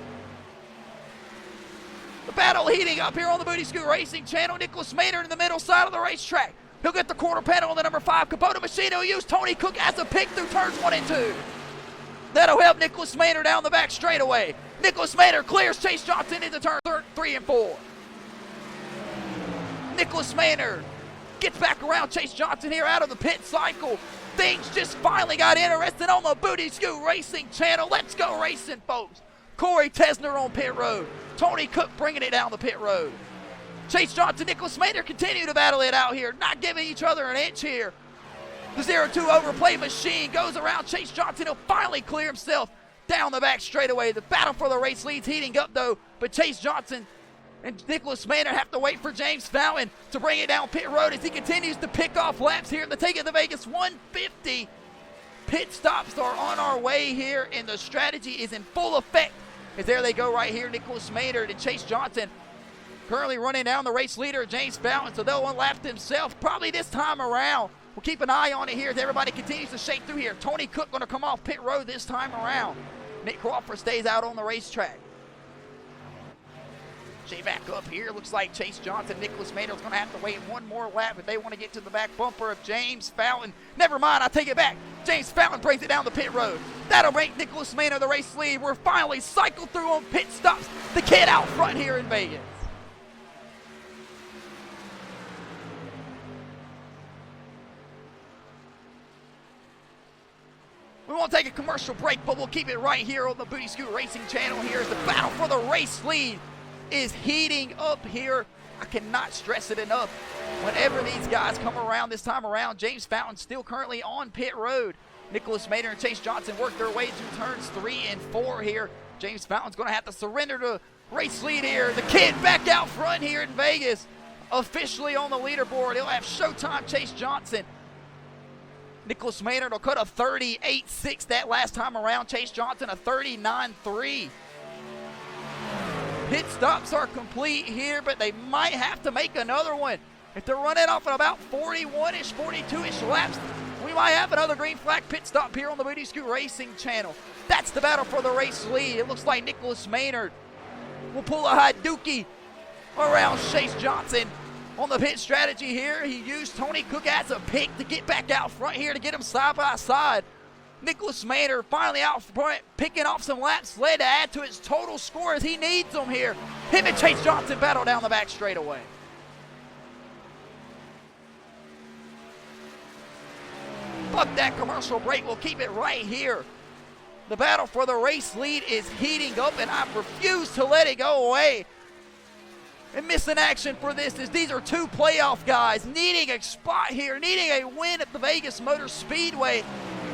The battle heating up here on the Booty Scoot Racing channel. Nicholas Maynard in the middle side of the racetrack. He'll get the quarter panel on the number 5 Kubota machine. He'll use Tony Cook as a pick through turns 1 and 2. That'll help Nicholas Maynard down the back straightaway. Nicholas Maynard clears Chase Johnson into turn 3 and 4. Nicholas Maynard gets back around Chase Johnson here out of the pit cycle. Things just finally got interesting on the Booty Scoot Racing channel. Let's go racing, folks. Corey Tesner on pit road. Tony Cook bringing it down the pit road. Chase Johnson, Nicholas Maynard continue to battle it out here, not giving each other an inch here. The 0-2 overplay machine goes around Chase Johnson. He'll finally clear himself down the back straightaway. The battle for the race lead's heating up, though, but Chase Johnson and Nicholas Maynard have to wait for James Fountain to bring it down pit road as he continues to pick off laps here in the Take It to Vegas 150. Pit stops are on our way here, and the strategy is in full effect. As there they go right here, Nicholas Maynard and Chase Johnson currently running down the race leader, James Fountain, so they'll unlap themselves probably this time around. We'll keep an eye on it here as everybody continues to shake through here. Tony Cook going to come off pit road this time around. Nick Crawford stays out on the racetrack. Shea back up here. Looks like Chase Johnson, Nicholas Maynard's going to have to wait one more lap if they want to get to the back bumper of James Fountain. Never mind, I take it back. James Fountain brings it down the pit road. That'll make Nicholas Maynard the race lead. We're finally cycled through on pit stops. The kid out front here in Vegas. We won't take a commercial break, but we'll keep it right here on the Booty Scoot Racing channel here as the battle for the race lead is heating up here. I cannot stress it enough. Whenever these guys come around this time around, James Fountain still currently on pit road. Nicholas Maynard and Chase Johnson work their way through turns 3 and 4 here. James Fountain's going to have to surrender to race lead here. The kid back out front here in Vegas, officially on the leaderboard. He'll have Showtime Chase Johnson. Nicholas Maynard will cut a 38.6 that last time around. Chase Johnson a 39.3. Pit stops are complete here, but they might have to make another one. If they're running off at about 41-ish, 42-ish laps, we might have another green flag pit stop here on the Booty Scoot Racing channel. That's the battle for the race lead. It looks like Nicholas Maynard will pull a Hadouken around Chase Johnson. On the pit strategy here, he used Tony Cook as a pick to get back out front here to get him side by side. Nicholas Maynard finally out front, picking off some laps led to add to his total score as he needs them here. Him and Chase Johnson battle down the back straightaway. Fuck that commercial break, we'll keep it right here. The battle for the race lead is heating up, and I refuse to let it go away. And missing action for this is these are two playoff guys needing a spot here, needing a win at the Vegas Motor Speedway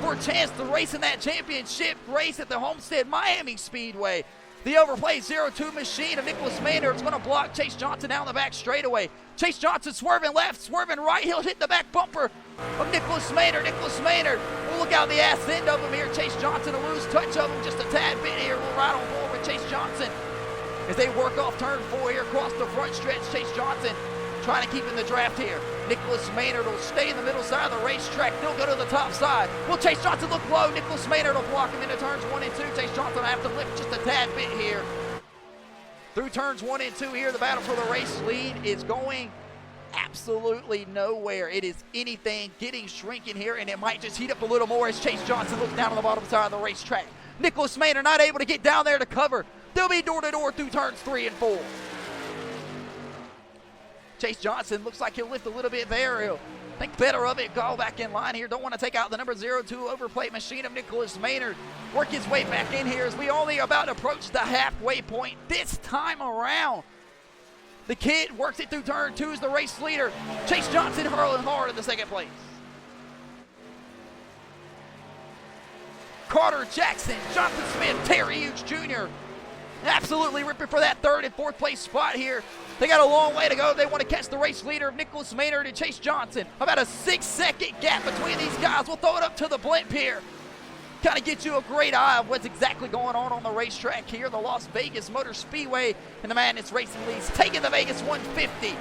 for a chance to race in that championship race at the Homestead Miami Speedway. The overplay 0-2 machine of Nicholas Maynard is going to block Chase Johnson down the back straightaway. Chase Johnson swerving left, swerving right. He'll hit the back bumper of Nicholas Maynard. Nicholas Maynard will look out the ass end of him here. Chase Johnson will lose touch of him just a tad bit here. We'll ride on board with Chase Johnson as they work off turn 4 here across the front stretch. Chase Johnson trying to keep in the draft here. Nicholas Maynard will stay in the middle side of the racetrack. They'll go to the top side. Will Chase Johnson look low? Nicholas Maynard will block him into turns 1 and 2. Chase Johnson will have to lift just a tad bit here. Through turns 1 and 2 here, the battle for the race lead is going absolutely nowhere. It is anything getting shrinking here, and it might just heat up a little more as Chase Johnson looks down on the bottom side of the racetrack. Nicholas Maynard not able to get down there to cover. They'll be door-to-door through turns 3 and 4. Chase Johnson looks like he'll lift a little bit there. He'll think better of it, go back in line here. Don't want to take out the number 0-2 overplate machine of Nicholas Maynard. Work his way back in here as we only about to approach the halfway point this time around. The kid works it through turn 2 as the race leader. Chase Johnson hurling hard in the second place. Carter Jackson, Jonathan Smith, Terry Hughes Jr. absolutely ripping for that 3rd and 4th place spot here. They got a long way to go. They want to catch the race leader of Nicholas Maynard and Chase Johnson. About a 6-second gap between these guys. We'll throw it up to the blimp here. Kind of get you a great eye of what's exactly going on the racetrack here, the Las Vegas Motor Speedway, and the Madness Racing League's taking the Vegas 150.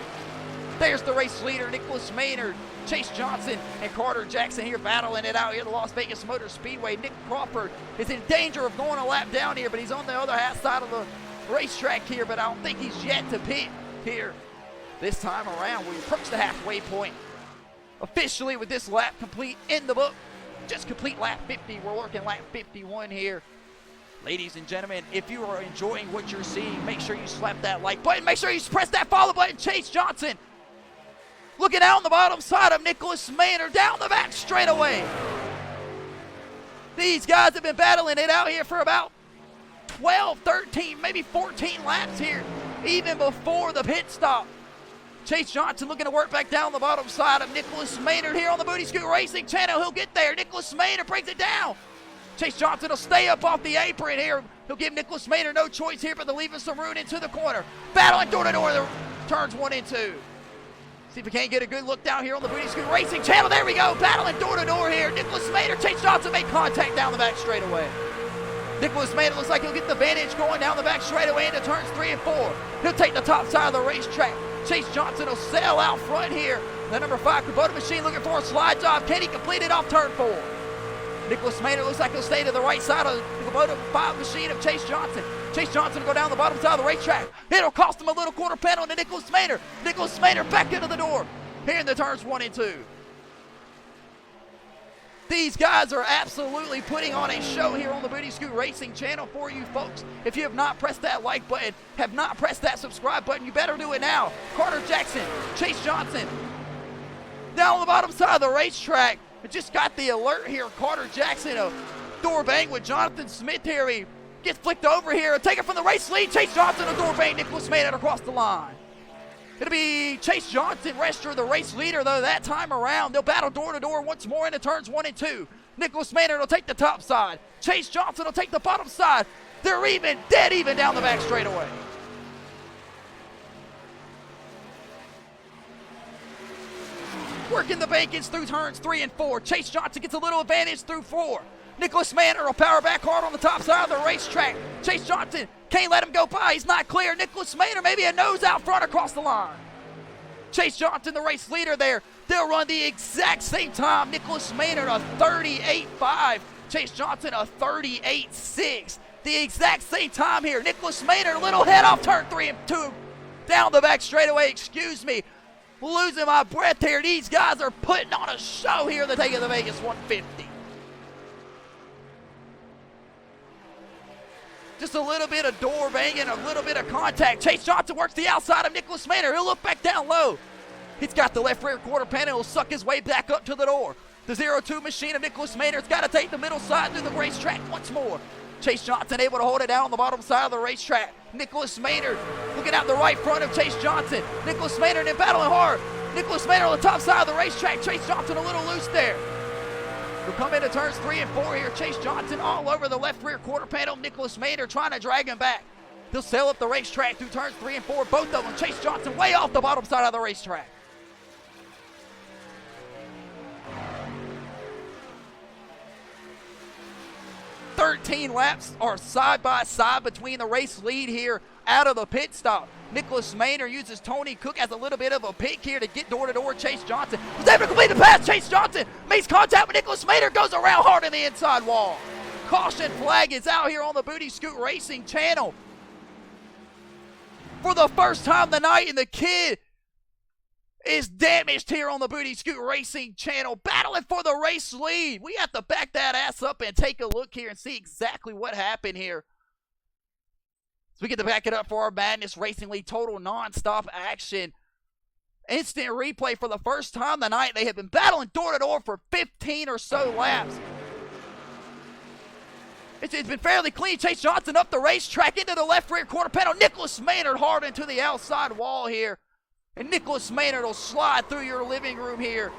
There's the race leader, Nicholas Maynard. Chase Johnson and Carter Jackson here battling it out here at the Las Vegas Motor Speedway. Nick Crawford is in danger of going a lap down here, but he's on the other side of the racetrack here, but I don't think he's yet to pit here this time around. We approach the halfway point officially with this lap complete in the book. Just complete lap 50. We're working lap 51 here. Ladies and gentlemen, if you are enjoying what you're seeing, make sure you slap that like button. Make sure you press that follow button. Chase Johnson looking out on the bottom side of Nicholas Maynard down the back straightaway. These guys have been battling it out here for about 12, 13, maybe 14 laps here, even before the pit stop. Chase Johnson looking to work back down the bottom side of Nicholas Maynard here on the Booty Scoot Racing channel. He'll get there. Nicholas Maynard brings it down. Chase Johnson will stay up off the apron here. He'll give Nicholas Maynard no choice here but to leave him some room into the corner. Battling door to door, the turns 1 and 2. See if we can't get a good look down here on the Booty Scoot Racing channel. There we go. Battling door to door here. Nicholas Maynard, Chase Johnson make contact down the back straightaway. Nicholas Maynard looks like he'll get the advantage going down the back straightaway into turns 3 and 4. He'll take the top side of the racetrack. Chase Johnson will sail out front here. The number 5 Kubota machine looking for a slide job. Can he complete it off turn 4? Nicholas Maynard looks like he'll stay to the right side of the Kubota 5 machine of Chase Johnson. Chase Johnson will go down the bottom side of the racetrack. It'll cost him a little quarter panel to Nicholas Maynard. Nicholas Maynard back into the door here in the turns 1 and 2. These guys are absolutely putting on a show here on the Booty Scoot Racing channel for you folks. If you have not pressed that like button, have not pressed that subscribe button, you better do it now. Carter Jackson, Chase Johnson, down on the bottom side of the racetrack. I just got the alert here. Carter Jackson, a door bang with Jonathan Smith here. He gets flicked over here. Take it from the race lead. Chase Johnson, a door bang. Nicholas Maynard across the line. It'll be Chase Johnson, the race leader, though, that time around. They'll battle door to door once more into turns 1 and 2. Nicholas Maynard will take the top side. Chase Johnson will take the bottom side. They're even, dead even down the back straightaway. Working the bankings through turns 3 and 4. Chase Johnson gets a little advantage through 4. Nicholas Maynard will power back hard on the top side of the racetrack. Chase Johnson can't let him go by. He's not clear. Nicholas Maynard maybe a nose out front across the line. Chase Johnson, the race leader there. They'll run the exact same time. Nicholas Maynard a 38.5. Chase Johnson a 38.6. The exact same time here. Nicholas Maynard a little head off turn 3 and 2. Down the back straightaway, excuse me. Losing my breath here. These guys are putting on a show here at the Take of the Vegas 150. Just a little bit of door banging, a little bit of contact. Chase Johnson works the outside of Nicholas Maynard. He'll look back down low. He's got the left rear quarter panel. He'll suck his way back up to the door. The 0-2 machine of Nicholas Maynard's got to take the middle side through the racetrack once more. Chase Johnson able to hold it down on the bottom side of the racetrack. Nicholas Maynard looking out the right front of Chase Johnson. Nicholas Maynard in battling hard. Nicholas Maynard on the top side of the racetrack. Chase Johnson a little loose there. We'll come into turns 3 and 4 here. Chase Johnson all over the left rear quarter panel. Nicholas Maynard trying to drag him back. They'll sail up the racetrack through turns 3 and 4. Both of them. Chase Johnson way off the bottom side of the racetrack. "13 laps are side by side between the race lead here out of the pit stop. Nicholas Maynard uses Tony Cook as a little bit of a pick here to get door to door. Chase Johnson was able to complete the pass. Chase Johnson makes contact with Nicholas Maynard, goes around hard in the inside wall. Caution flag is out here on the Booty Scoot Racing channel for the first time tonight, and the kid is damaged here on the Booty Scoot Racing channel, battling for the race lead. We have to back that ass up and take a look here and see exactly what happened here. So we get to back it up for our Madness Racing League total non-stop action. Instant replay for the first time tonight. They have been battling door to door for 15 or so laps. It's been fairly clean. Chase Johnson up the racetrack into the left rear quarter panel. Nicholas Maynard hard into the outside wall here. And Nicholas Maynard will slide through your living room here,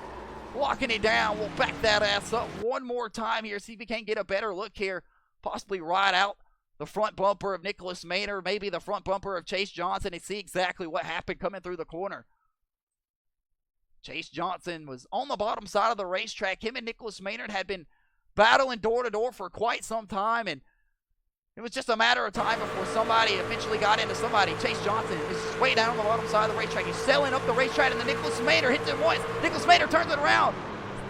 locking it down. We'll back that ass up one more time here, see if we can't get a better look here. Possibly ride out the front bumper of Nicholas Maynard, maybe the front bumper of Chase Johnson, and see exactly what happened coming through the corner. Chase Johnson was on the bottom side of the racetrack. Him and Nicholas Maynard had been battling door to door for quite some time, and It was just a matter of time before somebody eventually got into somebody. Chase Johnson is just way down on the bottom side of the racetrack. He's sailing up the racetrack, and the Nicholas Maynard hits it once. Nicholas Maynard turns it around.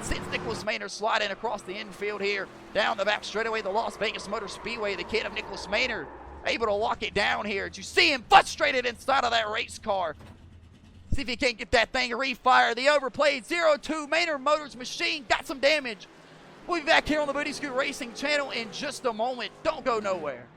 Sends Nicholas Maynard sliding across the infield here, down the back straightaway, the Las Vegas Motor Speedway. The kid of Nicholas Maynard able to lock it down here. Did you see him frustrated inside of that race car? See if he can't get that thing to refire. The overplayed 0-2 Maynard Motors machine got some damage. We'll be back here on the Booty Scoot Racing channel in just a moment. Don't go nowhere.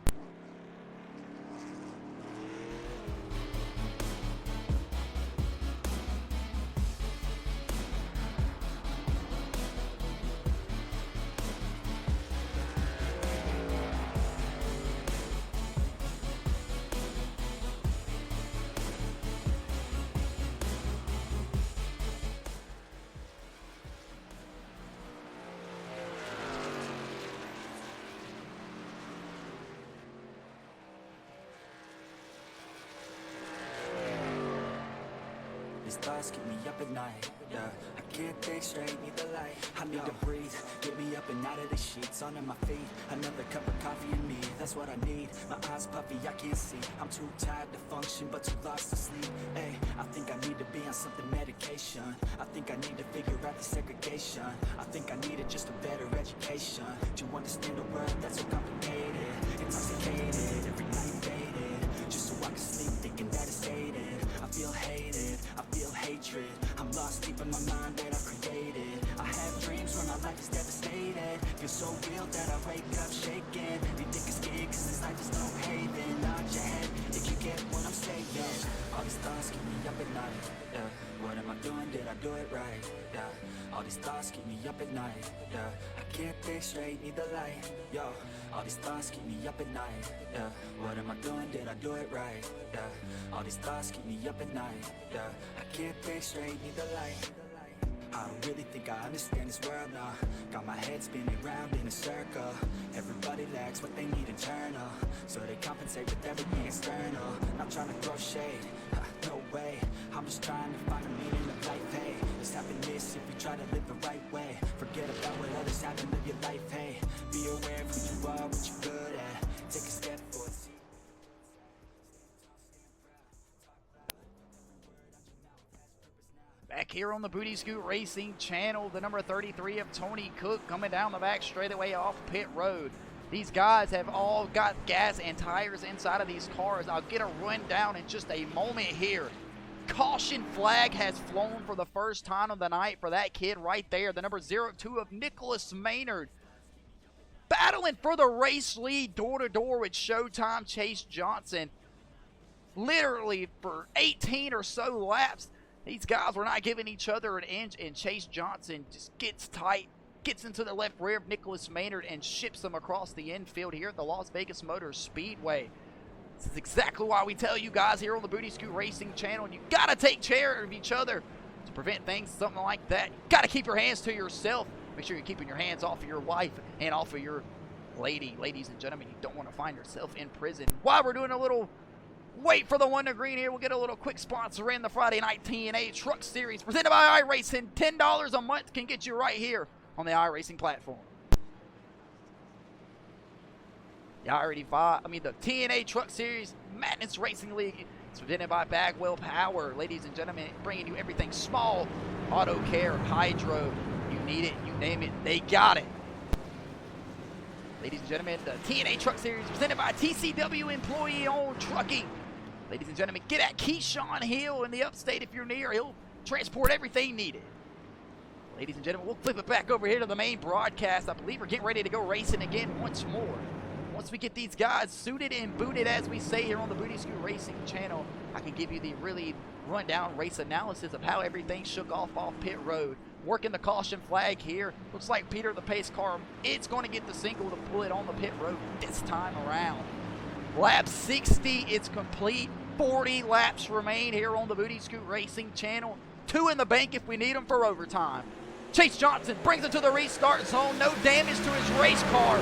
These thoughts keep me up at night, yeah. I can't think straight, need the light. I need to breathe, get me up and out of the sheets. Under my feet, another cup of coffee in me. That's what I need, my eyes puffy, I can't see. I'm too tired to function, but too lost to sleep. Hey, I think I need to be on something medication. I think I need to figure out the segregation. I think I needed just a better education to understand a world that's so complicated. Intoxicated, every night faded, just so I can sleep thinking that it's faded. I feel hated, I feel hatred. I'm lost deep in my mind that I created. I have dreams when my life is devastated. Feel so real that I wake up shaking. They think it's scared cause this life is no haven. Nod your head if you get what I'm saying. All these thoughts keep me up at night, yeah. What am I doing, did I do it right, yeah. All these thoughts keep me up at night, yeah. I can't think straight, need the light, yo. All these thoughts keep me up at night, yeah. What am I doing, did I do it right, yeah. All these thoughts keep me up at night, yeah. I can't think straight, need the light. I don't really think I understand this world now. Got my head spinning round in a circle. Everybody lacks what they need internal, so they compensate with everything external. Not trying to throw shade, no way. I'm just trying to find a meaning of life, hey. There's happiness if you try to live the right way. Forget about what others have and live your life, hey. Be aware of who you are, what you're good at. Take a step forward. Back here on the Booty Scoot Racing channel, the number 33 of Tony Cook coming down the back straightaway off pit road. These guys have all got gas and tires inside of these cars. I'll get a rundown in just a moment here. Caution flag has flown for the first time of the night for that kid right there, the number 02 of Nicholas Maynard. Battling for the race lead door-to-door with Showtime Chase Johnson. Literally for 18 or so laps, these guys were not giving each other an inch, and Chase Johnson just gets tight, gets into the left rear of Nicholas Maynard, and ships them across the infield here at the Las Vegas Motor Speedway. This is exactly why we tell you guys here on the Booty Scoot Racing channel, you got to take care of each other to prevent things, something like that. You got to keep your hands to yourself. Make sure you're keeping your hands off of your wife and off of your lady. Ladies and gentlemen, you don't want to find yourself in prison. While we're doing a little wait for the one to green here, we'll get a little quick sponsor in. The Friday Night TNA Truck Series presented by iRacing. $10 a month can get you right here on the iRacing platform. The TNA Truck Series Madness Racing League is presented by Bagwell Power. Ladies and gentlemen, bringing you everything small, auto care, hydro. You need it, you name it, they got it. Ladies and gentlemen, the TNA Truck Series presented by TCW Employee-Owned Trucking. Ladies and gentlemen, get at Keyshawn Hill in the upstate if you're near. He'll transport everything needed. Ladies and gentlemen, we'll flip it back over here to the main broadcast. I believe we're getting ready to go racing again once more. Once we get these guys suited and booted, as we say here on the Booty Scoot Racing channel, I can give you the really rundown race analysis of how everything shook off pit road. Working the caution flag here. Looks like Peter the pace car, it's going to get the single to pull it on the pit road this time around. Lap 60, it's complete. 40 laps remain here on the Booty Scoot Racing channel. 2 in the bank if we need them for overtime. Chase Johnson brings it to the restart zone. No damage to his race car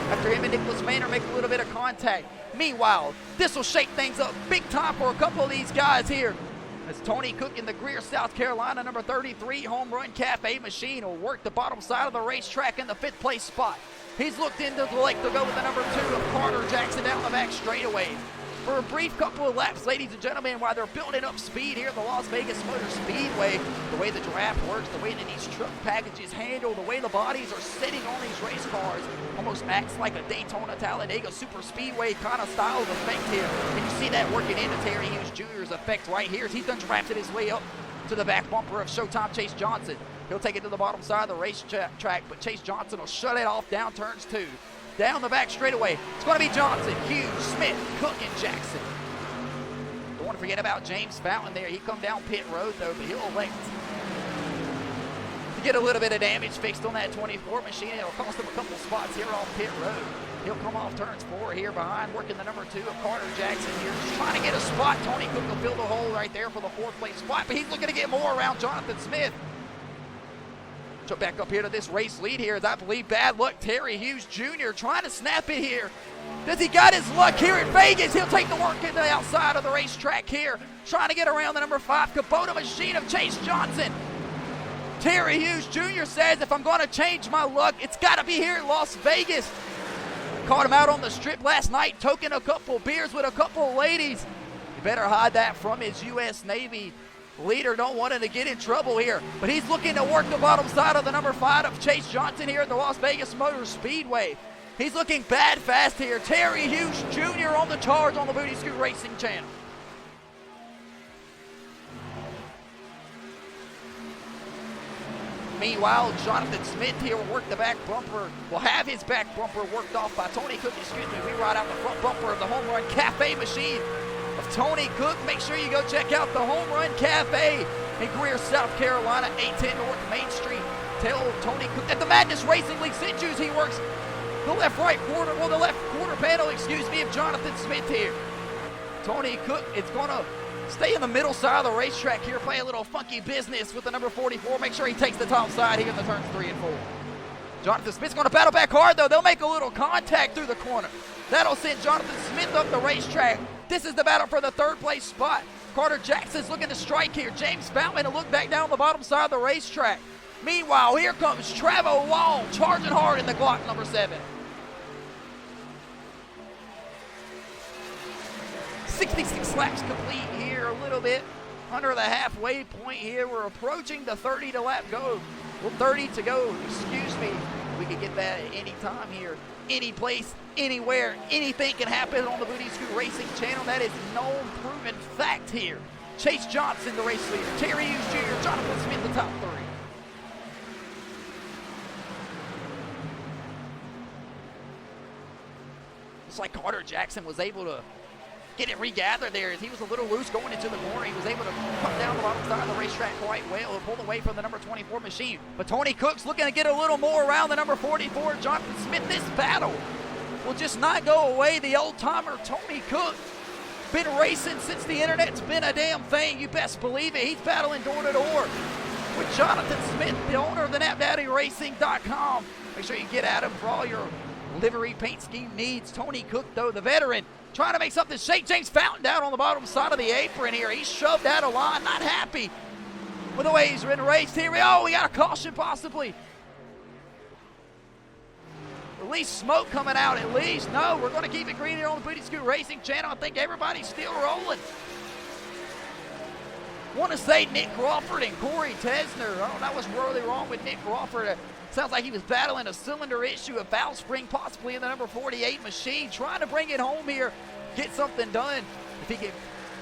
after him and Nicholas Maynard make a little bit of contact. Meanwhile, this will shake things up big time for a couple of these guys here. as Tony Cook in the Greer, South Carolina, number 33 Home Run Cafe machine will work the bottom side of the racetrack in the 5th place spot. He's looked into the lake to go with the number 2 of Carter Jackson down the back straightaway. For a brief couple of laps, ladies and gentlemen, while they're building up speed here at the Las Vegas Motor Speedway, the way the draft works, the way that these truck packages handle, the way the bodies are sitting on these race cars, almost acts like a Daytona Talladega Super Speedway kind of style of effect here. And you see that working into Terry Hughes Jr.'s effect right here as he's done drafted his way up to the back bumper of Showtime Chase Johnson. He'll take it to the bottom side of the racetrack, but Chase Johnson will shut it off down turns 2. Down the back straightaway, it's going to be Johnson, Hughes, Smith, Cook, and Jackson. Don't want to forget about James Fountain there. He come down pit road, though, but he'll elect to get a little bit of damage fixed on that 24 machine. It'll cost him a couple spots here on pit road. He'll come off turns 4 here behind, working the number 2 of Carter Jackson here. Just trying to get a spot. Tony Cook will fill the hole right there for the 4th place spot, but he's looking to get more around Jonathan Smith. So back up here to this race lead here, as I believe bad luck Terry Hughes Jr. trying to snap it here. Does he got his luck here at Vegas? He'll take the work in the outside of the racetrack here, trying to get around the number 5 Kubota machine of Chase Johnson. Terry Hughes Jr. says, if I'm going to change my luck, it's got to be here in Las Vegas. Caught him out on the strip last night, toking a couple beers with a couple ladies. You better hide that from his U.S. Navy leader. Don't want him to get in trouble here, but he's looking to work the bottom side of the number 5 of Chase Johnson here at the Las Vegas Motor Speedway. He's looking bad fast here. Terry Hughes Jr. on the charge on the Booty Scoot Racing channel. Meanwhile, Jonathan Smith here will work the back bumper, will have his back bumper worked off by Tony Cook. Excuse me, we ride out the front bumper of the Home Run Cafe machine of Tony Cook. Make sure you go check out the Home Run Cafe in Greer, South Carolina, 810 North Main Street. Tell Tony Cook that the Madness Racing League sent you. He works the left quarter panel, excuse me, of Jonathan Smith here. Tony Cook is going to stay in the middle side of the racetrack here, play a little funky business with the number 44. Make sure he takes the top side here in the turns 3 and 4. Jonathan Smith's going to battle back hard, though. They'll make a little contact through the corner. That'll send Jonathan Smith up the racetrack. This is the battle for the 3rd place spot. Carter Jackson's looking to strike here. James Fountain to look back down the bottom side of the racetrack. Meanwhile, here comes Travo Wall charging hard in the Glock number 7. 66 laps complete here, a little bit under the halfway point here. We're approaching the 30 to lap go. Well, 30 to go, excuse me. We could get that at any time here, any place, anywhere. Anything can happen on the Booty Scoot Racing channel. That is known, proven fact here. Chase Johnson, the race leader. Terry Hughes Jr., Jonathan Smith, the top 3. Looks like Carter Jackson was able to get it regathered there. He was a little loose going into the corner. He was able to come down the bottom side of the racetrack quite well and pull away from the number 24 machine. But Tony Cook's looking to get a little more around the number 44, Jonathan Smith. This battle will just not go away. The old-timer Tony Cook, been racing since the internet's been a damn thing. You best believe it. He's battling door to door with Jonathan Smith, the owner of the NapDaddyRacing.com. Make sure you get at him for all your livery paint scheme needs. Tony Cook, though, the veteran, trying to make something shake. James Fountain down on the bottom side of the apron here. He's shoved out of line, not happy with the way he's been raced here. Oh, we got a caution possibly. At least smoke coming out at least. No, we're going to keep it green here on the Booty Scoot Racing channel. I think everybody's still rolling. Want to say Nick Crawford and Corey Tesner. Oh, that was really wrong with Nick Crawford. Sounds like he was battling a cylinder issue, a valve spring possibly in the number 48 machine, trying to bring it home here, get something done. If he can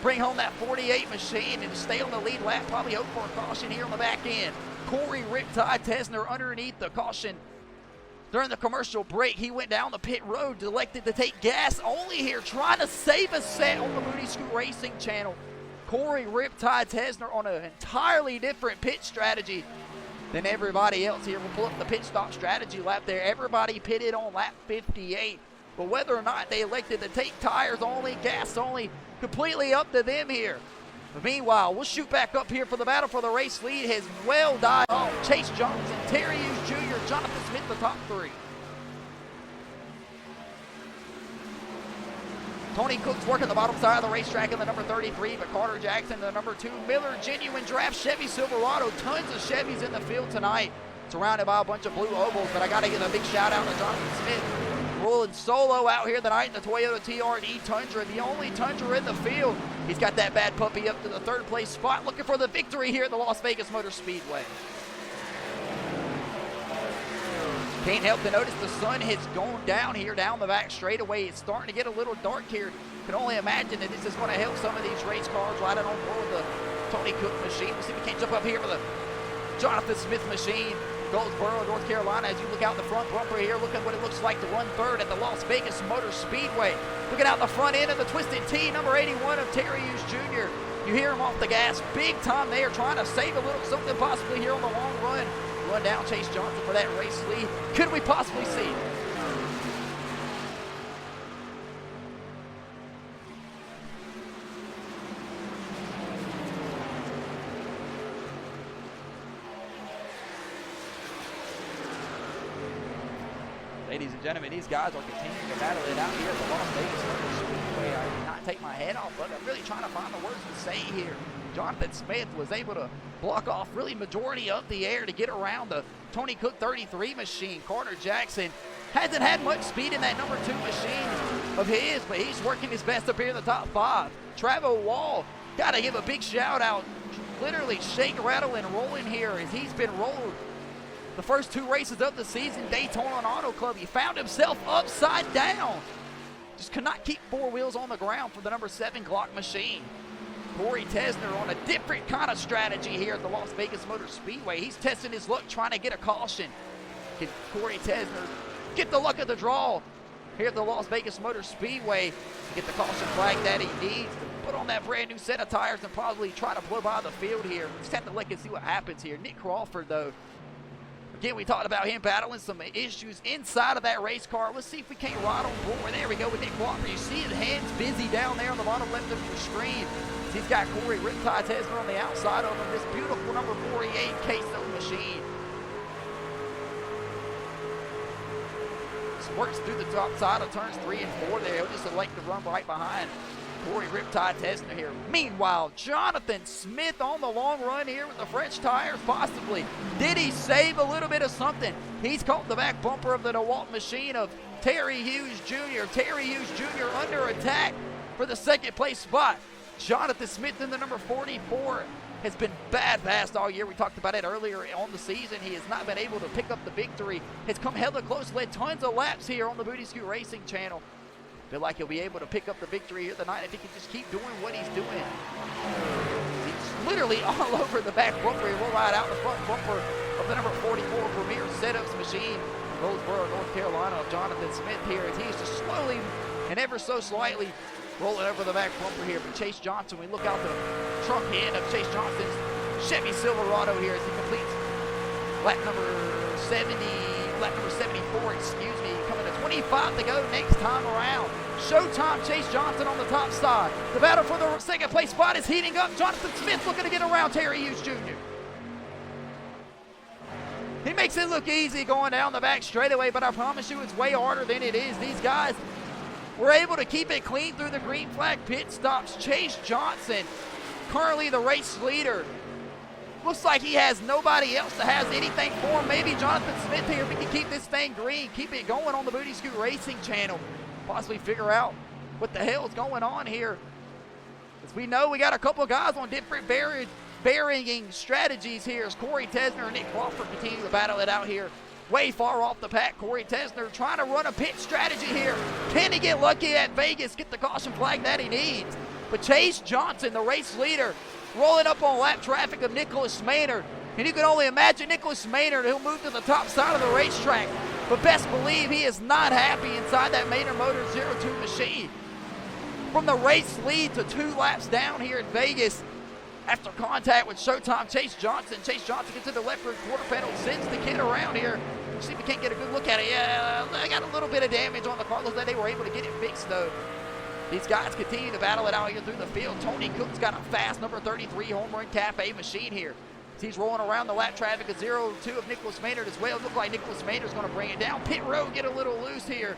bring home that 48 machine and stay on the lead lap, probably hope for a caution here on the back end. Corey Riptide Tesner underneath the caution. During the commercial break, he went down the pit road, elected to take gas only here, trying to save a set on the Booty Scoot Racing channel. Corey Riptide Tesner on an entirely different pit strategy than everybody else here. We'll pull up the pit stop strategy lap there. Everybody pitted on lap 58. But whether or not they elected to take tires only, gas only, completely up to them here. But meanwhile, we'll shoot back up here for the battle for the race lead. Has well died off. Chase Johnson, Terry Hughes Jr., Jonathan Smith, the top 3. Tony Cook's working the bottom side of the racetrack in the number 33, but Carter Jackson, the number 2. Miller, genuine draft Chevy Silverado. Tons of Chevys in the field tonight, surrounded by a bunch of blue ovals, but I got to give a big shout out to Jonathan Smith. Rolling solo out here tonight in the Toyota TRD Tundra, the only Tundra in the field. He's got that bad puppy up to the 3rd place spot, looking for the victory here at the Las Vegas Motor Speedway. Can't help to notice the sun has gone down here down the back straightaway. It's starting to get a little dark here. Can only imagine that this is going to help some of these race cars riding on board the Tony Cook machine. We'll see if we can't jump up here for the Jonathan Smith machine. Goldsboro, North Carolina, as you look out the front bumper here, look at what it looks like to run 3rd at the Las Vegas Motor Speedway. Looking out the front end of the Twisted T, number 81 of Terry Hughes Jr. You hear him off the gas big time there, trying to save a little something possibly here on the long run. Run down Chase Johnson for that race lead. Could we possibly see it? Ladies and gentlemen, these guys are continuing to battle it out here at the Las Vegas Motor Speedway. I did not take my head off, but I'm really trying to find the words to say here. Jonathan Smith was able to block off really majority of the air to get around the Tony Cook 33 machine. Carter Jackson hasn't had much speed in that number 2 machine of his, but he's working his best up here in the top 5. Travis Wall, got to give a big shout out. Literally shake, rattle, and rolling here as he's been rolled the first 2 races of the season. Daytona Auto Club, he found himself upside down. Just could not keep 4 wheels on the ground for the number 7 Glock machine. Corey Tesner on a different kind of strategy here at the Las Vegas Motor Speedway. He's testing his luck, trying to get a caution. Can Corey Tesner get the luck of the draw here at the Las Vegas Motor Speedway to get the caution flag that he needs to put on that brand new set of tires and probably try to blow by the field here. Just have to look and see what happens here. Nick Crawford, though, again, we talked about him battling some issues inside of that race car. Let's see if we can't ride on board. There we go with Nick Crawford. You see his hands busy down there on the bottom left of your screen. He's got Corey Riptide Tesner on the outside of him. This beautiful number 48 Queso machine. Just works through the top side of turns 3 and 4 there. He'll just elect to run right behind Corey Riptide Tesner here. Meanwhile, Jonathan Smith on the long run here with the French tires, possibly. Did he save a little bit of something? He's caught the back bumper of the DeWalt machine of Terry Hughes Jr. Terry Hughes Jr. under attack for the 2nd place spot. Jonathan Smith in the number 44 has been bad fast all year. We talked about it earlier on the season. He has not been able to pick up the victory. Has come hella close, led tons of laps here on the Booty Scoot Racing channel. Feel like he'll be able to pick up the victory here tonight if he can just keep doing what he's doing. He's literally all over the back bumper. He will ride out the front bumper of the number 44 Premier Setups machine. Goldsboro, North Carolina of Jonathan Smith here as he's just slowly and ever so slightly rolling over the back bumper here. But Chase Johnson, we look out the trunk end of Chase Johnson's Chevy Silverado here as he completes lap number 74, excuse me. Coming to 25 to go next time around. Showtime, Chase Johnson on the top side. The battle for the 2nd place spot is heating up. Jonathan Smith looking to get around Terry Hughes Jr. He makes it look easy going down the back straightaway, but I promise you it's way harder than it is. These guys were able to keep it clean through the green flag pit stops. Chase Johnson, currently the race leader. Looks like he has nobody else that has anything for him. Maybe Jonathan Smith here, if we can keep this thing green, keep it going on the Booty Scoot Racing channel. Possibly figure out what the hell is going on here. As we know, we got a couple of guys on different varying strategies here as Corey Tesner and Nick Crawford continue to battle it out here. Way far off the pack, Corey Tesner trying to run a pit strategy here. Can he get lucky at Vegas, get the caution flag that he needs? But Chase Johnson, the race leader, rolling up on lap traffic of Nicholas Maynard. And you can only imagine Nicholas Maynard, who'll move to the top side of the racetrack. But best believe he is not happy inside that Maynard Motors 02 machine. From the race lead to 2 laps down here in Vegas, after contact with Showtime Chase Johnson gets to the left rear quarter panel, sends the kid around here. Let's see if we can't get a good look at it. Yeah, I got a little bit of damage on the car. Looks like they were able to get it fixed, though. These guys continue to battle it out here through the field. Tony Cook's got a fast number 33 Home Run Cafe machine here. He's rolling around the lap traffic of 02 of Nicholas Maynard as well. It looks like Nicholas Maynard's going to bring it down. Pit road get a little loose here.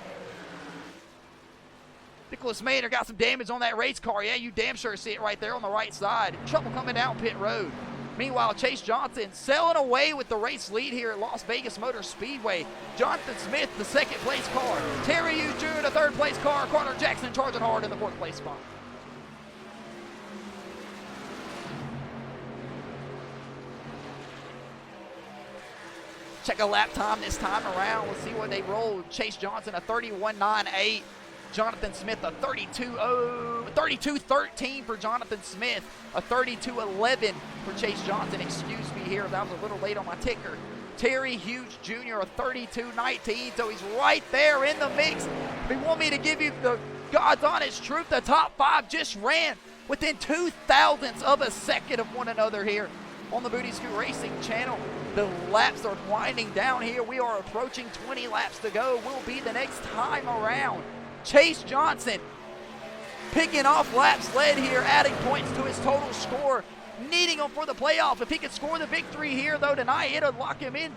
Nicholas Maynard got some damage on that race car. Yeah, you damn sure see it right there on the right side. Trouble coming down pit road. Meanwhile, Chase Johnson sailing away with the race lead here at Las Vegas Motor Speedway. Jonathan Smith, the second place car. Terry Hughes Jr., the third place car. Carter Jackson charging hard in the fourth place spot. Check a lap time this time around. Let's see what they rolled. Chase Johnson, a 31.98. Jonathan Smith, a 32.13 for Jonathan Smith. A 32.11 for Chase Johnson. Excuse me here, that was a little late on my ticker. Terry Hughes Jr., a 32.19, so he's right there in the mix. If you want me to give you the God's honest truth, the top five just ran within 0.02 of a second of one another here on the Booty Scoot Racing channel. The laps are winding down here. We are approaching 20 laps to go. Will be the next time around. Chase Johnson picking off laps led here, adding points to his total score, needing him for the playoff. If he could score the victory here, though, tonight, it'll lock him in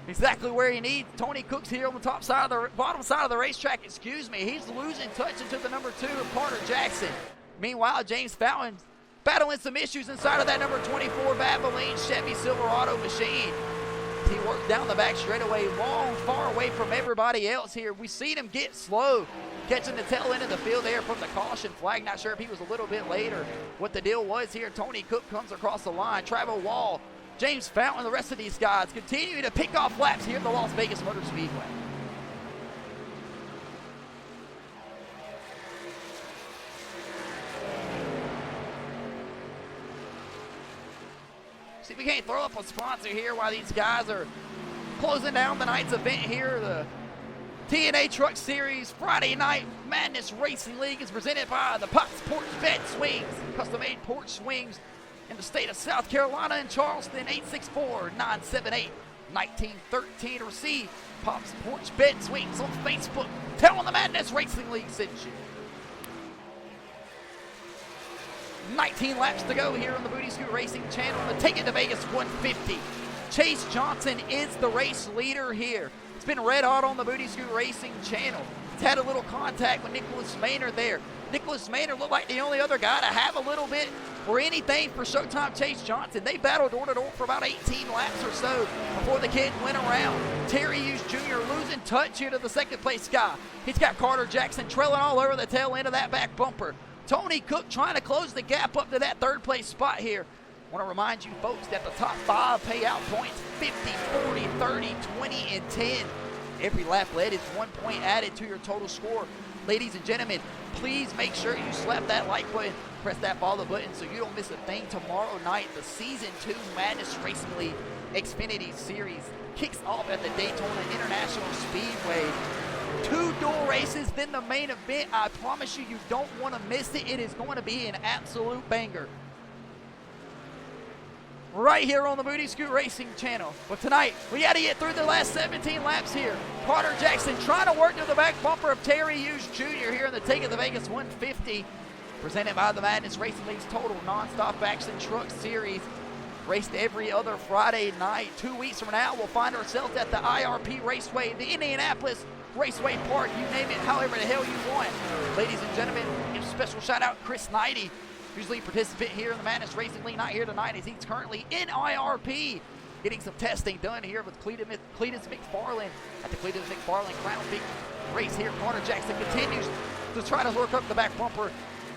exactly where he needs. Tony Cook's here on the top side of the bottom side of the racetrack. Excuse me. He's losing touch into the number 2 of Carter Jackson. Meanwhile, James Fountain battling some issues inside of that number 24 Valvoline Chevy Silverado machine. He worked down the back straightaway, long, far away from everybody else here. We seen him get slow, catching the tail end of the field there from the caution flag. Not sure if he was a little bit late or what the deal was here. Tony Cook comes across the line. Travel Wall, James Fountain, the rest of these guys continuing to pick off laps here at the Las Vegas Motor Speedway. See, we can't throw up a sponsor here while these guys are closing down the night's event here. The TNA Truck Series Friday Night Madness Racing League is presented by the Pops Porch Bed Swings, custom-made porch swings in the state of South Carolina and Charleston. 864-978-1913 to receive Pops Porch Bed Swings on Facebook. Tell them the Madness Racing League sent you. 19 laps to go here on the Booty Scoot Racing channel. The Ticket to Vegas 150. Chase Johnson is the race leader here. It's been red hot on the Booty Scoot Racing channel. It's had a little contact with Nicholas Maynard there. Nicholas Maynard looked like the only other guy to have a little bit or anything for Showtime Chase Johnson. They battled door to door for about 18 laps or so before the kid went around. Terry Hughes Jr. losing touch here to the second place guy. He's got Carter Jackson trailing all over the tail end of that back bumper. Tony Cook trying to close the gap up to that third place spot here. I want to remind you folks that the top 5 payout points, 50, 40, 30, 20, and 10. Every lap led is 1 point added to your total score. Ladies and gentlemen, please make sure you slap that like button, press that follow button so you don't miss a thing. Tomorrow night, the Season 2 Madness Racing League Xfinity Series kicks off at the Daytona International Speedway. 2 dual races, then the main event. I promise you, you don't want to miss it. It is going to be an absolute banger. Right here on the Booty Scoot Racing channel. But tonight, we got to get through the last 17 laps here. Carter Jackson trying to work to the back bumper of Terry Hughes Jr. here in the Ticket to Vegas 150. Presented by the Madness Racing League's Total Non-Stop Action Truck Series. Raced every other Friday night. 2 weeks from now, we'll find ourselves at the IRP Raceway, the Indianapolis Raceway Park, you name it, however the hell you want. Ladies and gentlemen, give a special shout out Chris Knighty, who's lead participant here in the Madness Racing League. Not here tonight as he's currently in IRP, getting some testing done here with Cletus McFarland at the Cletus McFarland Crown Vic race here. Carter Jackson continues to try to work up the back bumper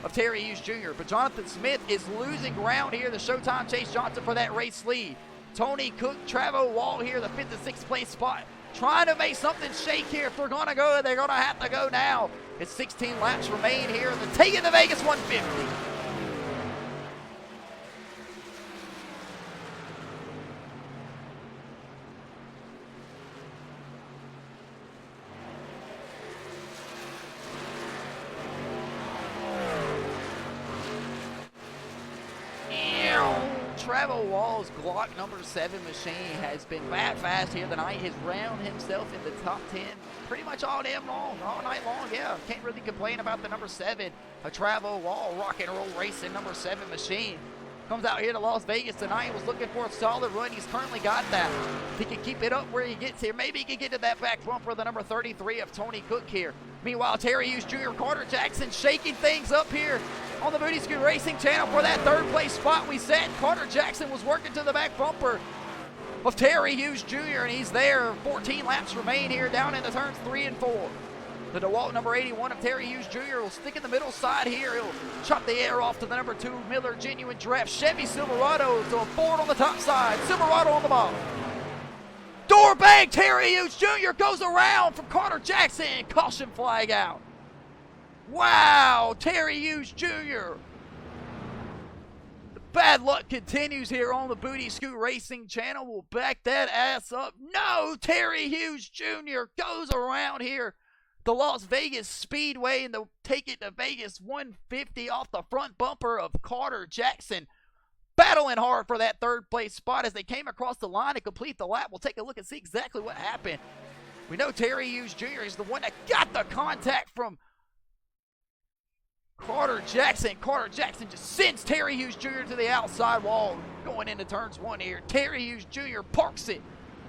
of Terry Hughes Jr. But Jonathan Smith is losing ground here. The Showtime Chase Johnson for that race lead. Tony Cook, Travo Wall here, the 5th and 6th place spot. Trying to make something shake here. If they're going to go, they're going to have to go now. It's 16 laps remain here in the Ticket to Vegas 150. Travel Wall's Glock number 7 machine has been bat fast here tonight. He's round himself in the top 10 pretty much all damn long, all night long. Yeah, can't really complain about the number 7. A Travel Wall rock and roll racing number 7 machine. Comes out here to Las Vegas tonight. Was looking for a solid run. He's currently got that. If he can keep it up where he gets here, maybe he can get to that back bumper, the number 33 of Tony Cook here. Meanwhile, Terry Hughes Jr., Carter Jackson shaking things up here on the Booty Scoot Racing channel for that third place spot we set. Carter Jackson was working to the back bumper of Terry Hughes Jr., and he's there. 14 laps remain here down into turns 3 and 4. The DeWalt number 81 of Terry Hughes Jr. will stick in the middle side here. He'll chop the air off to the number 2 Miller Genuine Draft Chevy Silverado. So a Ford on the top side, Silverado on the bottom. Door bang, Terry Hughes Jr. goes around from Carter Jackson. Caution flag out. Wow, Terry Hughes Jr. The bad luck continues here on the Booty Scoot Racing channel. We'll back that ass up. No, Terry Hughes Jr. goes around here. The Las Vegas Speedway, and they'll take it to Vegas 150 off the front bumper of Carter Jackson. Battling hard for that third place spot as they came across the line to complete the lap. We'll take a look and see exactly what happened. We know Terry Hughes Jr. is the one that got the contact from Carter Jackson. Carter Jackson just sends Terry Hughes Jr. to the outside wall going into turns 1 here. Terry Hughes Jr. parks it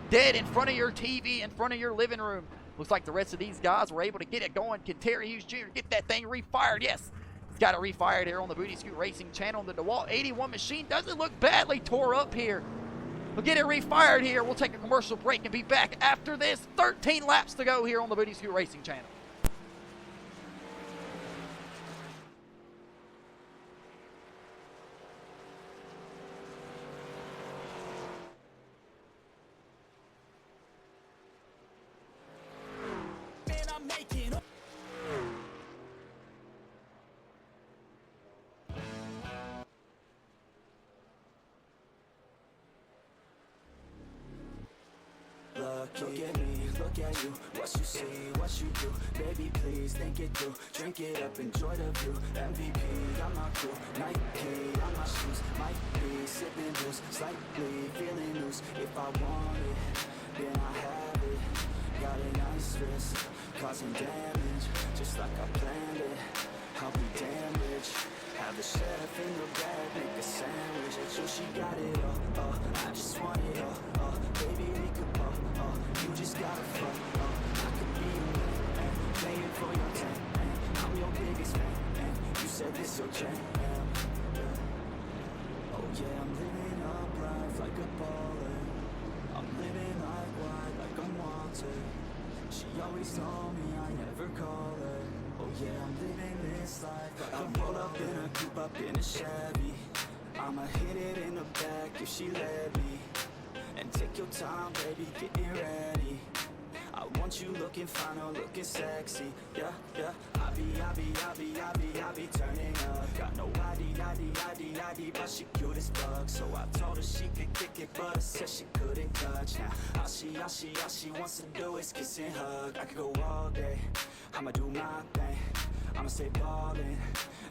dead in front of your TV, in front of your living room. Looks like the rest of these guys were able to get it going. Can Terry Hughes Jr. get that thing refired? Yes. He's got it refired here on the Booty Scoot Racing channel. The DeWalt 81 machine doesn't look badly tore up here. We'll get it refired here. We'll take a commercial break and be back after this. 13 laps to go here on the Booty Scoot Racing channel. Look at me, look at you, what you see, what you do. Baby, please think it through. Drink it up, enjoy the view. MVP, I'm not cool. Nike, on my shoes. Might be sipping booze, slightly feeling loose. If I want it, then I have it. Got a nice wrist, causing damage, just like I planned it. I'll be damn rich. Have the chef in the bag, make a sandwich. So she got it all, I just want it all, baby, we could ball, you just gotta flow, I could be your man, playing for your team, I'm your biggest fan, you said this your jam, oh yeah, I'm living up life like a baller, I'm living like wide, like I'm wanted, she always told me I never call her. Oh yeah, I'm living this life. I roll up in a coupe, up in a Chevy. I'ma hit it in the back if she let me. And take your time, baby, getting ready. I want you looking fine or looking sexy. Yeah, yeah. I be turning up. Got no ID, but she cute as fuck. So I told her she could kick it, but I said she couldn't touch. Now all she wants to do is kiss and hug. I could go all day, I'ma do my thing. I'ma stay ballin',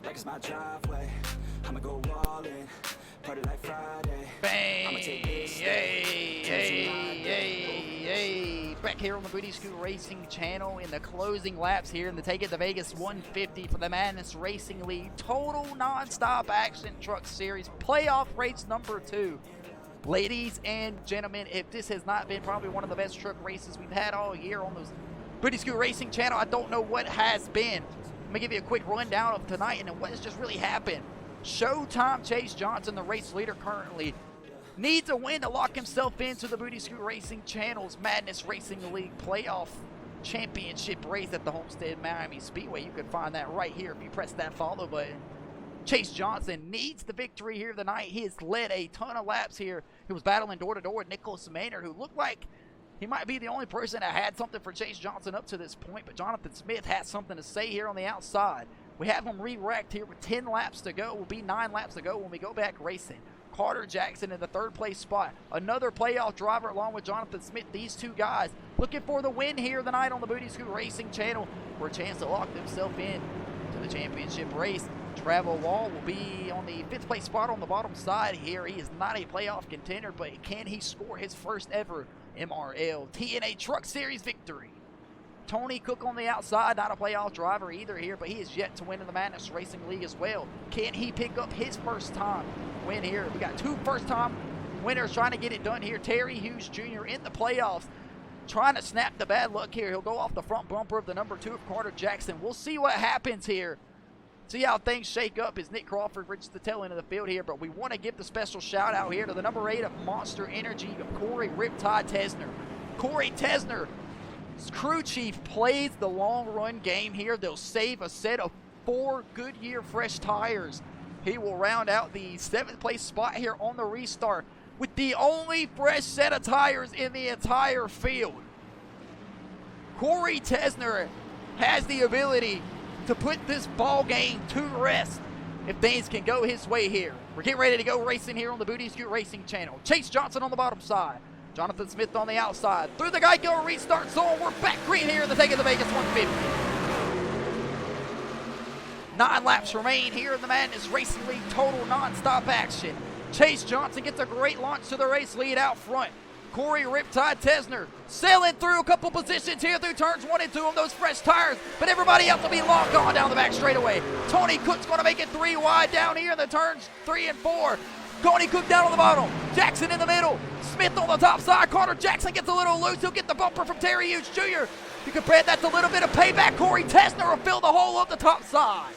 like it's my driveway. I'ma go all in, party like Friday. Bang! I'ma take this Hey! Back here on the Booty Scoot Racing channel in the closing laps here in the Take It to Vegas 150 for the Madness Racing League Total Non-Stop Action Truck Series Playoff Race number 2. Ladies and gentlemen, if this has not been probably one of the best truck races we've had all year on those Booty Scoot Racing channel, I don't know what has been. Let me give you a quick rundown of tonight and what has just really happened. Showtime Chase Johnson, the race leader currently, needs a win to lock himself into the Booty Scoot Racing channel's Madness Racing League Playoff Championship race at the Homestead Miami Speedway. You can find that right here if you press that follow button. Chase Johnson needs the victory here tonight. He has led a ton of laps here. He was battling door-to-door with Nicholas Maynard, who looked like he might be the only person that had something for Chase Johnson up to this point, but Jonathan Smith has something to say here on the outside. We have him re-racked here with 10 laps to go. Will be 9 laps to go when we go back racing. Carter Jackson in the third place spot. Another playoff driver along with Jonathan Smith. These two guys looking for the win here tonight on the Booty Scoot Racing channel for a chance to lock themselves in to the championship race. Travel Wall will be on the 5th place spot on the bottom side here. He is not a playoff contender, but can he score his first ever MRL TNA Truck Series victory? Tony Cook on the outside, not a playoff driver either here, but he is yet to win in the Madness Racing League as well. Can he pick up his first time win here? We got 2 first-time winners trying to get it done here. Terry Hughes Jr. in the playoffs, trying to snap the bad luck here. He'll go off the front bumper of the number 2 of Carter Jackson. We'll see what happens here. See how things shake up as Nick Crawford reaches the tail end of the field here, but we want to give the special shout out here to the number 8 of Monster Energy of Corey Riptide Tesner. Corey Tesner, crew chief, plays the long run game here. They'll save a set of 4 Goodyear fresh tires. He will round out the 7th place spot here on the restart with the only fresh set of tires in the entire field. Corey Tesner has the ability to put this ball game to rest if things can go his way here. We're getting ready to go racing here on the Booty Scoot Racing channel. Chase Johnson on the bottom side. Jonathan Smith on the outside. Through the Geico restart zone. We're back green here in the Take of the Vegas 150. 9 laps remain here in the Madness Racing League. Total non-stop action. Chase Johnson gets a great launch to the race lead out front. Corey Riptide Tesner sailing through a couple positions here through turns 1 and 2 on those fresh tires, but everybody else will be long gone down the back straightaway. Tony Cook's going to make it 3 wide down here in the turns 3 and 4. Tony Cook down on the bottom. Jackson in the middle. Smith on the top side. Carter Jackson gets a little loose. He'll get the bumper from Terry Hughes Jr. You compare that to a little bit of payback. Corey Tesner will fill the hole up the top side.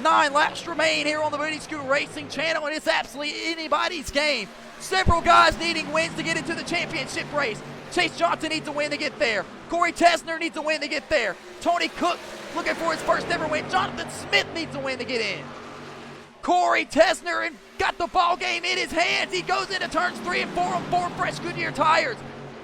9 laps remain here on the Booty Scoot Racing channel, and it's absolutely anybody's game. Several guys needing wins to get into the championship race. Chase Johnson needs a win to get there. Corey Tesner needs a win to get there. Tony Cook looking for his first ever win. Jonathan Smith needs a win to get in. Corey Tesner got the ball game in his hands. He goes into turns 3 and 4 on 4 fresh Goodyear tires.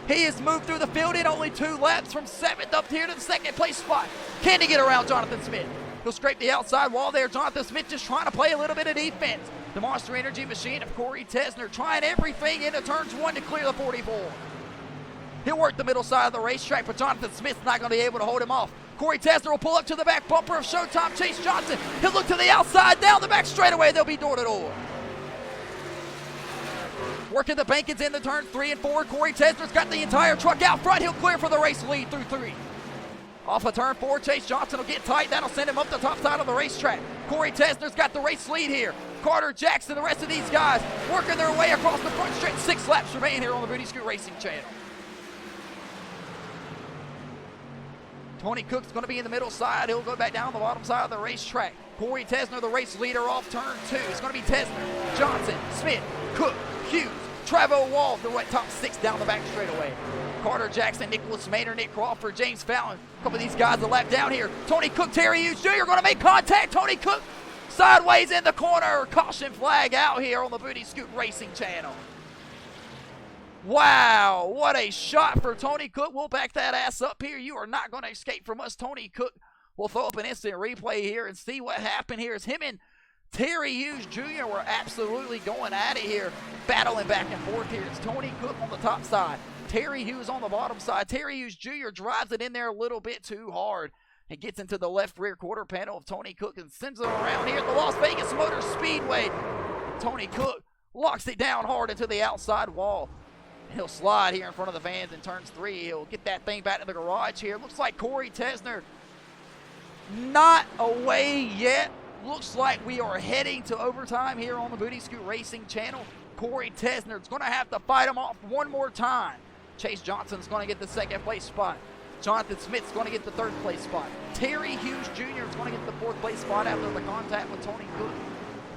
He has moved through the field in only 2 laps from 7th up here to the 2nd place spot. Can he get around Jonathan Smith? He'll scrape the outside wall there. Jonathan Smith just trying to play a little bit of defense. The Monster Energy machine of Corey Tesner trying everything into turns 1 to clear the 44. He'll work the middle side of the racetrack, but Jonathan Smith's not going to be able to hold him off. Corey Tesner will pull up to the back bumper of Showtime Chase Johnson. He'll look to the outside, down the back straightaway. They'll be door to door. Working the bankings in the turns 3 and 4. Corey Tesner's got the entire truck out front. He'll clear for the race lead through 3. Off of turn 4, Chase Johnson will get tight. That'll send him up the top side of the racetrack. Corey Tesner's got the race lead here. Carter Jackson, the rest of these guys working their way across the front stretch. 6 laps remain here on the Booty Scoot Racing channel. Tony Cook's going to be in the middle side. He'll go back down the bottom side of the racetrack. Corey Tesner, the race leader, off turn 2. It's going to be Tesner, Johnson, Smith, Cook, Hughes, Travo Wall, the top 6 down the back straightaway. Carter Jackson, Nicholas Maynard, Nick Crawford, James Fallon. A couple of these guys a lap down here. Tony Cook, Terry Hughes Jr. going to make contact. Tony Cook sideways in the corner. Caution flag out here on the Booty Scoot Racing channel. Wow, what a shot for Tony Cook. We'll back that ass up here. You are not going to escape from us. Tony Cook will throw up an instant replay here and see what happened here. As him and Terry Hughes Jr. were absolutely going at it here, battling back and forth here. It's Tony Cook on the top side, Terry Hughes on the bottom side. Terry Hughes Jr. drives it in there a little bit too hard and gets into the left rear quarter panel of Tony Cook and sends it around here at the Las Vegas Motor Speedway. Tony Cook locks it down hard into the outside wall. He'll slide here in front of the fans in turns 3. He'll get that thing back to the garage here. Looks like Corey Tesner not away yet. Looks like we are heading to overtime here on the Booty Scoot Racing channel. Corey Tesner's going to have to fight him off one more time. Chase Johnson's going to get the 2nd place spot. Jonathan Smith's going to get the 3rd place spot. Terry Hughes Jr. is going to get the 4th place spot after the contact with Tony Cook.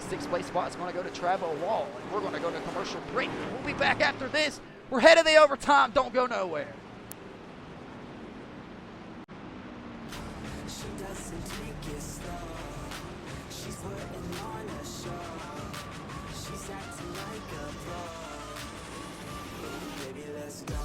6th place spot is going to go to Travo Wall. And we're going to go to commercial break. We'll be back after this. We're headed to the overtime. Don't go nowhere. She doesn't take it slow. She's putting on a show. She's acting like a pro. Baby, let's go.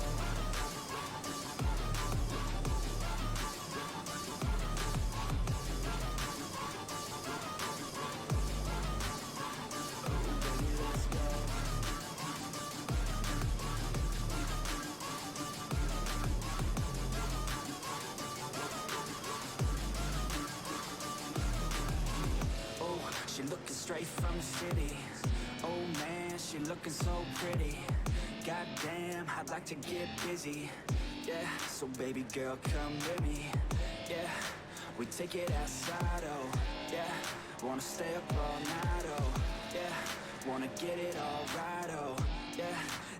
She looking straight from the city. Oh man, she looking so pretty. Goddamn, I'd like to get busy. Yeah, so baby girl, come with me. Yeah, we take it outside, oh yeah. Wanna stay up all night, oh yeah. Wanna get it all right, oh yeah.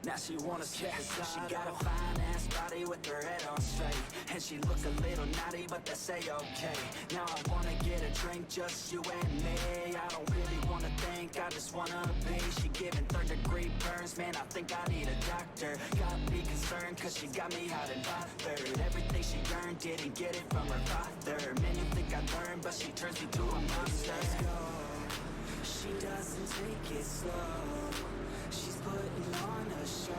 Now she wanna skip the slide. She got a fine ass body with her head on straight, and she look a little naughty, but that's a-okay. Now I wanna get a drink, just you and me. I don't really wanna think, I just wanna be. She giving third-degree burns, man, I think I need a doctor. Gotta be concerned, cause she got me hot and bothered. Everything she earned, didn't get it from her father. Man, you think I learned, but she turns me to a monster. She doesn't take it slow. She's putting on a show.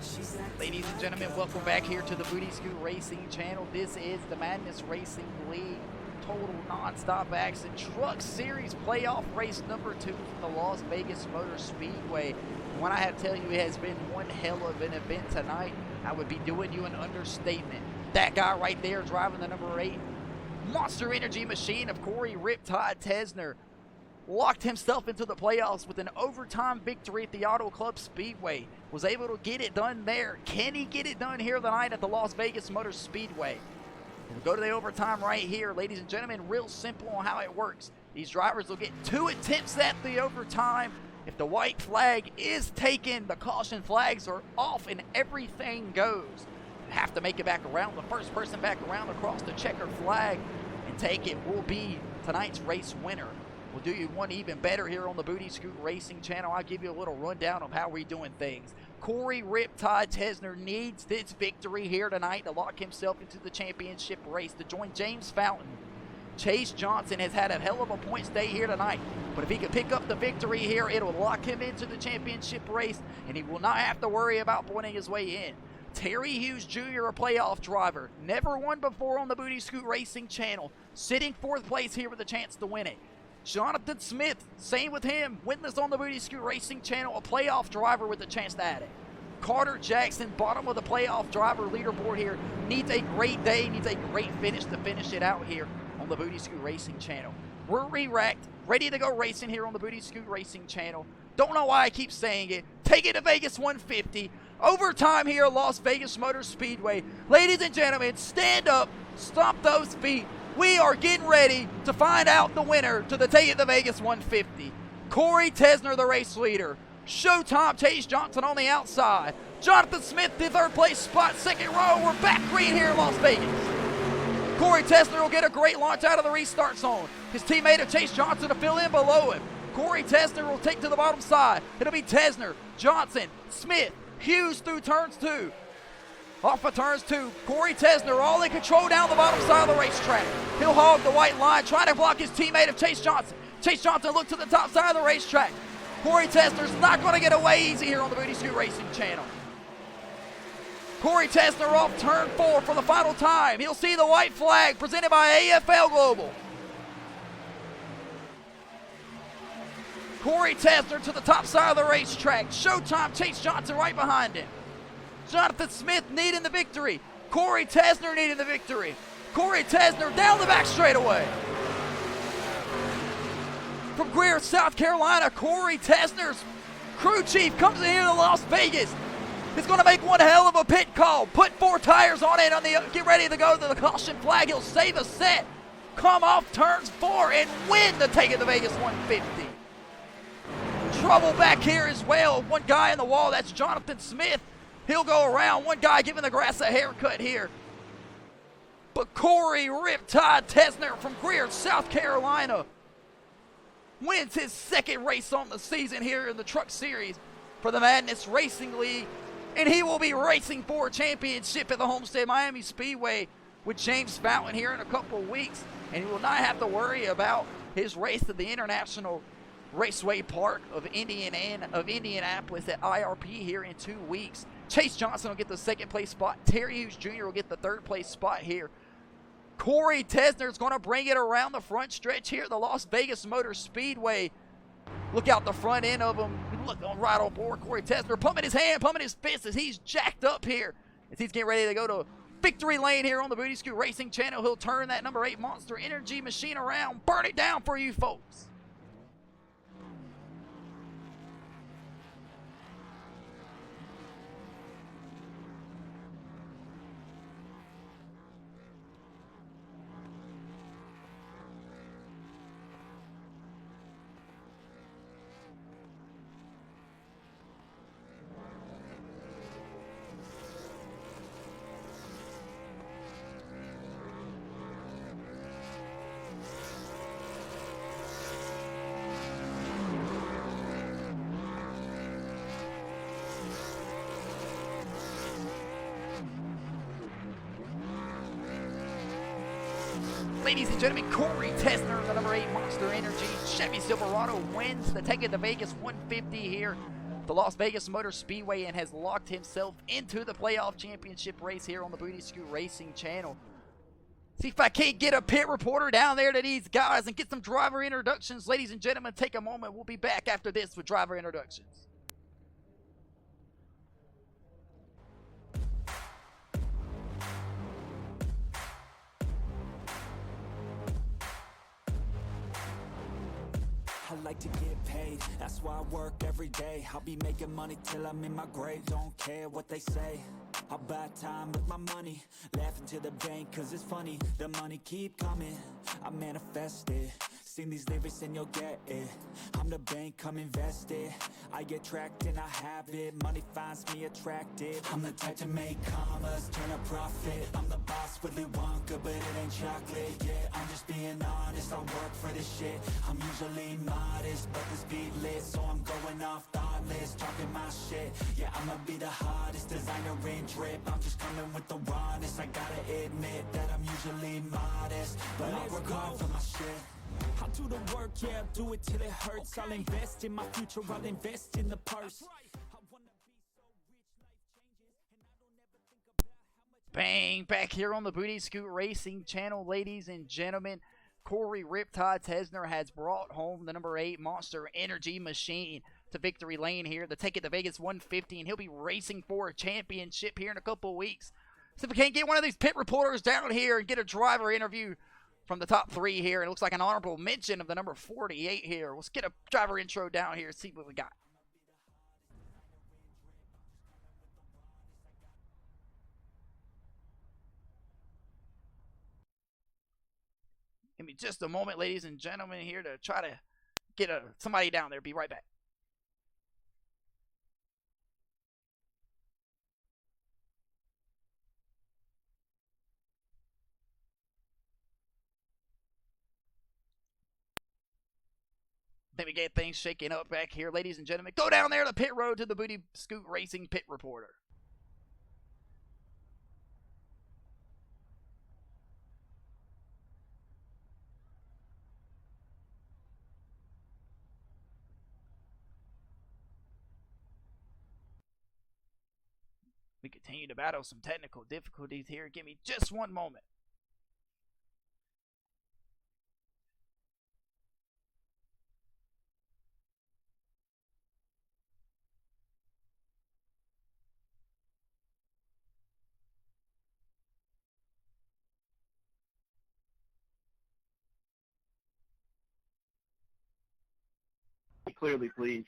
She's Ladies and gentlemen, welcome back here to the Booty Scoot Racing channel. This is the Madness Racing League Total Non-Stop Action Truck Series Playoff Race number 2 from the Las Vegas Motor Speedway. When I have to tell you it has been one hell of an event tonight, I would be doing you an understatement. That guy right there driving the number 8 Monster Energy machine of Corey Riptide Tesner locked himself into the playoffs with an overtime victory at the Auto Club Speedway. Was able to get it done there. Can he get it done here tonight at the Las Vegas Motor Speedway? We'll go to the overtime right here, ladies and gentlemen. Real simple on how it works. These drivers will get 2 attempts at the overtime. If the white flag is taken, the caution flags are off and everything goes. You have to make it back around. The first person back around across the checkered flag and take it will be tonight's race winner. We'll do you one even better here on the Booty Scoot Racing channel. I'll give you a little rundown of how we're doing things. Corey Riptide Tesner needs this victory here tonight to lock himself into the championship race to join James Fountain. Chase Johnson has had a hell of a point stay here tonight, but if he can pick up the victory here, it'll lock him into the championship race, and he will not have to worry about pointing his way in. Terry Hughes Jr., a playoff driver, never won before on the Booty Scoot Racing channel, sitting 4th place here with a chance to win it. Jonathan Smith, same with him, winless on the Booty Scoot Racing channel, a playoff driver with a chance to add it. Carter Jackson, bottom of the playoff driver leaderboard here, needs a great day, needs a great finish to finish it out here on the Booty Scoot Racing channel. We're re-racked, ready to go racing here on the Booty Scoot Racing channel. Don't know why I keep saying it. Take it to Vegas 150. Overtime here at Las Vegas Motor Speedway. Ladies and gentlemen, stand up, stomp those feet. We are getting ready to find out the winner to the Take It to Vegas 150. Corey Tesner, the race leader. Showtime Chase Johnson on the outside. Jonathan Smith, the 3rd place spot, 2nd row. We're back green here in Las Vegas. Corey Tesner will get a great launch out of the restart zone. His teammate of Chase Johnson to fill in below him. Corey Tesner will take to the bottom side. It'll be Tesner, Johnson, Smith, Hughes through turns 2. Off of turns 2, Corey Tesner all in control down the bottom side of the racetrack. He'll hog the white line, trying to block his teammate of Chase Johnson. Chase Johnson look to the top side of the racetrack. Corey Tesner's not going to get away easy here on the Booty Scoot Racing channel. Corey Tesner off turn 4 for the final time. He'll see the white flag presented by AFL Global. Corey Tesner to the top side of the racetrack. Showtime Chase Johnson right behind him. Jonathan Smith needing the victory. Corey Tesner needing the victory. Corey Tesner down the back straightaway. From Greer, South Carolina, Corey Tesner's crew chief comes in here to Las Vegas. He's going to make one hell of a pit call. Put 4 tires on it. Get ready to go to the caution flag. He'll save a set. Come off turns 4 and win the Take It to Vegas 150. Trouble back here as well. One guy in the wall. That's Jonathan Smith. He'll go around. One guy giving the grass a haircut here. But Corey Riptide Tesner from Greer, South Carolina, wins his 2nd race on the season here in the Truck Series for the Madness Racing League. And he will be racing for a championship at the Homestead Miami Speedway with James Fountain here in a couple of weeks. And he will not have to worry about his race to the International Raceway Park of Indianapolis at IRP here in 2 weeks. Chase Johnson will get the 2nd place spot. Terry Hughes Jr. will get the 3rd place spot here. Corey Tesner is going to bring it around the front stretch here at the Las Vegas Motor Speedway. Look out the front end of him. Look on right on board. Corey Tesner pumping his hand, pumping his fist as he's jacked up here. As he's getting ready to go to victory lane here on the Booty Scoot Racing channel. He'll turn that number 8 Monster Energy machine around. Burn it down for you folks. Ladies and gentlemen, Corey Tesner, the number 8 Monster Energy Chevy Silverado, wins the Take It to Vegas 150 here, the Las Vegas Motor Speedway, and has locked himself into the playoff championship race here on the Booty Scoot Racing channel. See if I can't get a pit reporter down there to these guys and get some driver introductions. Ladies and gentlemen, take a moment. We'll be back after this with driver introductions. I like to get paid, that's why I work every day. I'll be making money till I'm in my grave. Don't care what they say, I'll buy time with my money. Laughing to the bank cause it's funny. The money keep coming, I manifest it. Sing these lyrics and you'll get it. I'm the bank, come invest it. I get tracked and I have it. Money finds me attractive. I'm the type to make commas, turn a profit. I'm the boss, Willy Wonka, but it ain't chocolate. Yeah, I'm just being honest, I work for this shit. I'm usually modest, but this beat lit, so I'm going off thoughtless, talking my shit. Yeah, I'ma be the hottest designer in drip. I'm just coming with the rawness. I gotta admit that I'm usually modest, but I work hard for my shit. I'll do the work, yeah, I'll do it till it hurts. I'll invest in my future, I'll invest in the purse. Bang! Back here on the Booty Scoot Racing channel, ladies and gentlemen, Corey Riptide Tesner has brought home the number 8 Monster Energy machine to victory lane here. The Take It to Vegas 150, and he'll be racing for a championship here in a couple of weeks. So if we can't get one of these pit reporters down here and get a driver interview from the top 3 here, and it looks like an honorable mention of the number 48 here. Let's get a driver intro down here and see what we got. Give me just a moment, ladies and gentlemen, here to try to get somebody down there. Be right back. Let me get things shaking up back here, ladies and gentlemen. Go down there to the pit road to the Booty Scoot Racing pit reporter. We continue to battle some technical difficulties here. Give me just one moment. Clearly, please.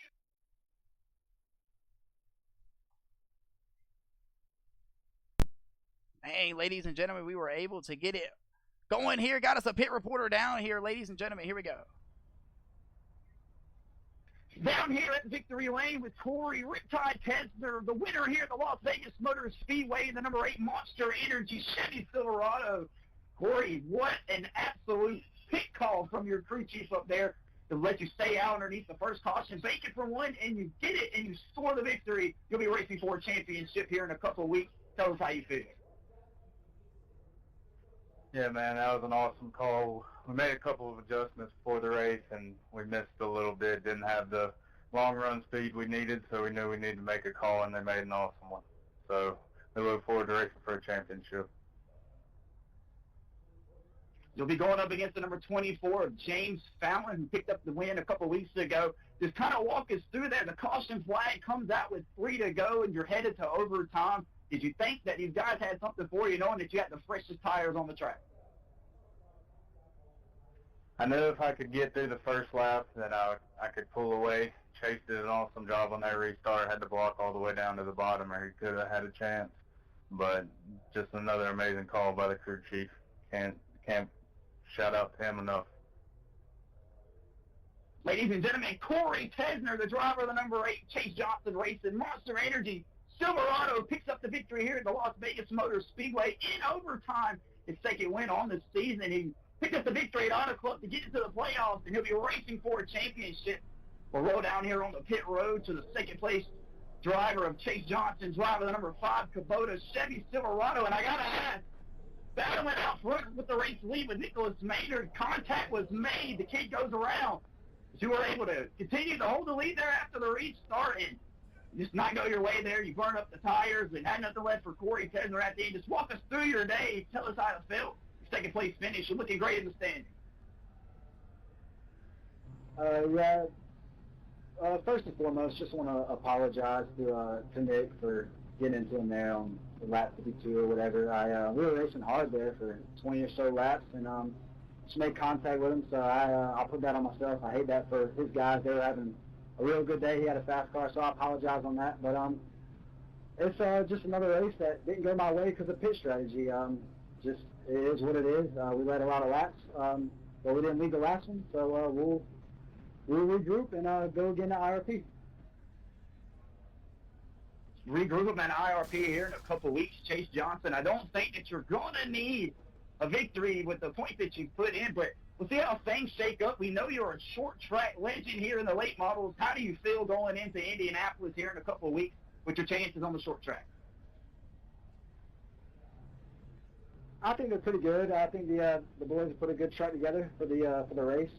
Hey, ladies and gentlemen, we were able to get it going here. Got us a pit reporter down here, ladies and gentlemen. Here we go. Down here at Victory Lane with Corey Riptide Tesner, the winner here at the Las Vegas Motor Speedway, the number 8 Monster Energy Chevy Silverado. Corey, what an absolute pit call from your crew chief up there to let you stay out underneath the first caution, bake it for one, and you did it, and you score the victory. You'll be racing for a championship here in a couple of weeks. Tell us how you feel. Yeah, man, that was an awesome call. We made a couple of adjustments before the race, and we missed a little bit. Didn't have the long run speed we needed, so we knew we needed to make a call, and they made an awesome one. So we look forward to racing for a championship. You'll be going up against the number 24 of James Fallon, who picked up the win a couple weeks ago. Just kind of walk us through there. The caution flag comes out with 3 to go, and you're headed to overtime. Did you think that these guys had something for you, knowing that you had the freshest tires on the track? I knew if I could get through the first lap that I could pull away. Chase did an awesome job on that restart. Had to block all the way down to the bottom, or he could have had a chance. But just another amazing call by the crew chief. Can't shout out to him enough. Ladies and gentlemen, Corey Tesner, the driver of the number 8 Chase Johnson Racing Monster Energy Silverado, picks up the victory here at the Las Vegas Motor Speedway in overtime. His second win on the season. He picked up the victory at Auto Club to get into the playoffs, and he'll be racing for a championship. We'll roll down here on the pit road to the second place driver of Chase Johnson, driver of the number 5 Kubota Chevy Silverado. And I got to ask, battling out front with the race lead with Nicholas Maynard. Contact was made. The kid goes around. But you were able to continue to hold the lead there after the restart and just not go your way there. You burn up the tires and had nothing left for Corey Tesner at the end. Just walk us through your day. Tell us how it felt. Your second place finish. You're looking great in the standings. First and foremost, just want to apologize to Nick for getting into him there on lap 52 or whatever. We were racing hard there for 20 or so laps and just made contact with him, so I'll put that on myself. I hate that for his guys. They were having a real good day. He had a fast car, so I apologize on that. But it's just another race that didn't go my way because of pit strategy. Just it is what it is. We led a lot of laps, but we didn't lead the last one, so we'll regroup and go again to IRP. Regroup at IRP here in a couple weeks. Chase Johnson, I don't think that you're going to need a victory with the point that you put in, but we'll see how things shake up. We know you're a short track legend here in the late models. How do you feel going into Indianapolis here in a couple of weeks with your chances on the short track? I think they're pretty good. I think the boys have put a good track together for the race.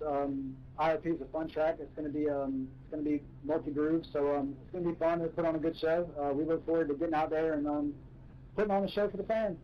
IRP is a fun track. It's going to be multi-groove, so it's going to be fun to put on a good show. We look forward to getting out there and putting on a show for the fans.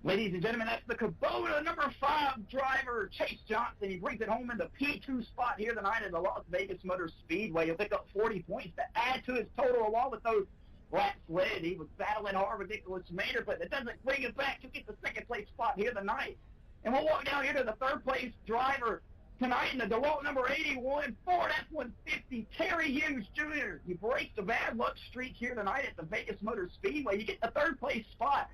Ladies and gentlemen, that's the Kubota number 5 driver, Chase Johnson. He brings it home in the P2 spot here tonight at the Las Vegas Motor Speedway. He'll pick up 40 points to add to his total along with those laps led. He was battling hard with Nicholas Maynard, but it doesn't bring him back to get the second place spot here tonight. And we'll walk down here to the third place driver tonight in the DeWalt number 81 Ford F-150, Terry Hughes Jr. You break the bad luck streak here tonight at the Vegas Motor Speedway. You get the third place spot.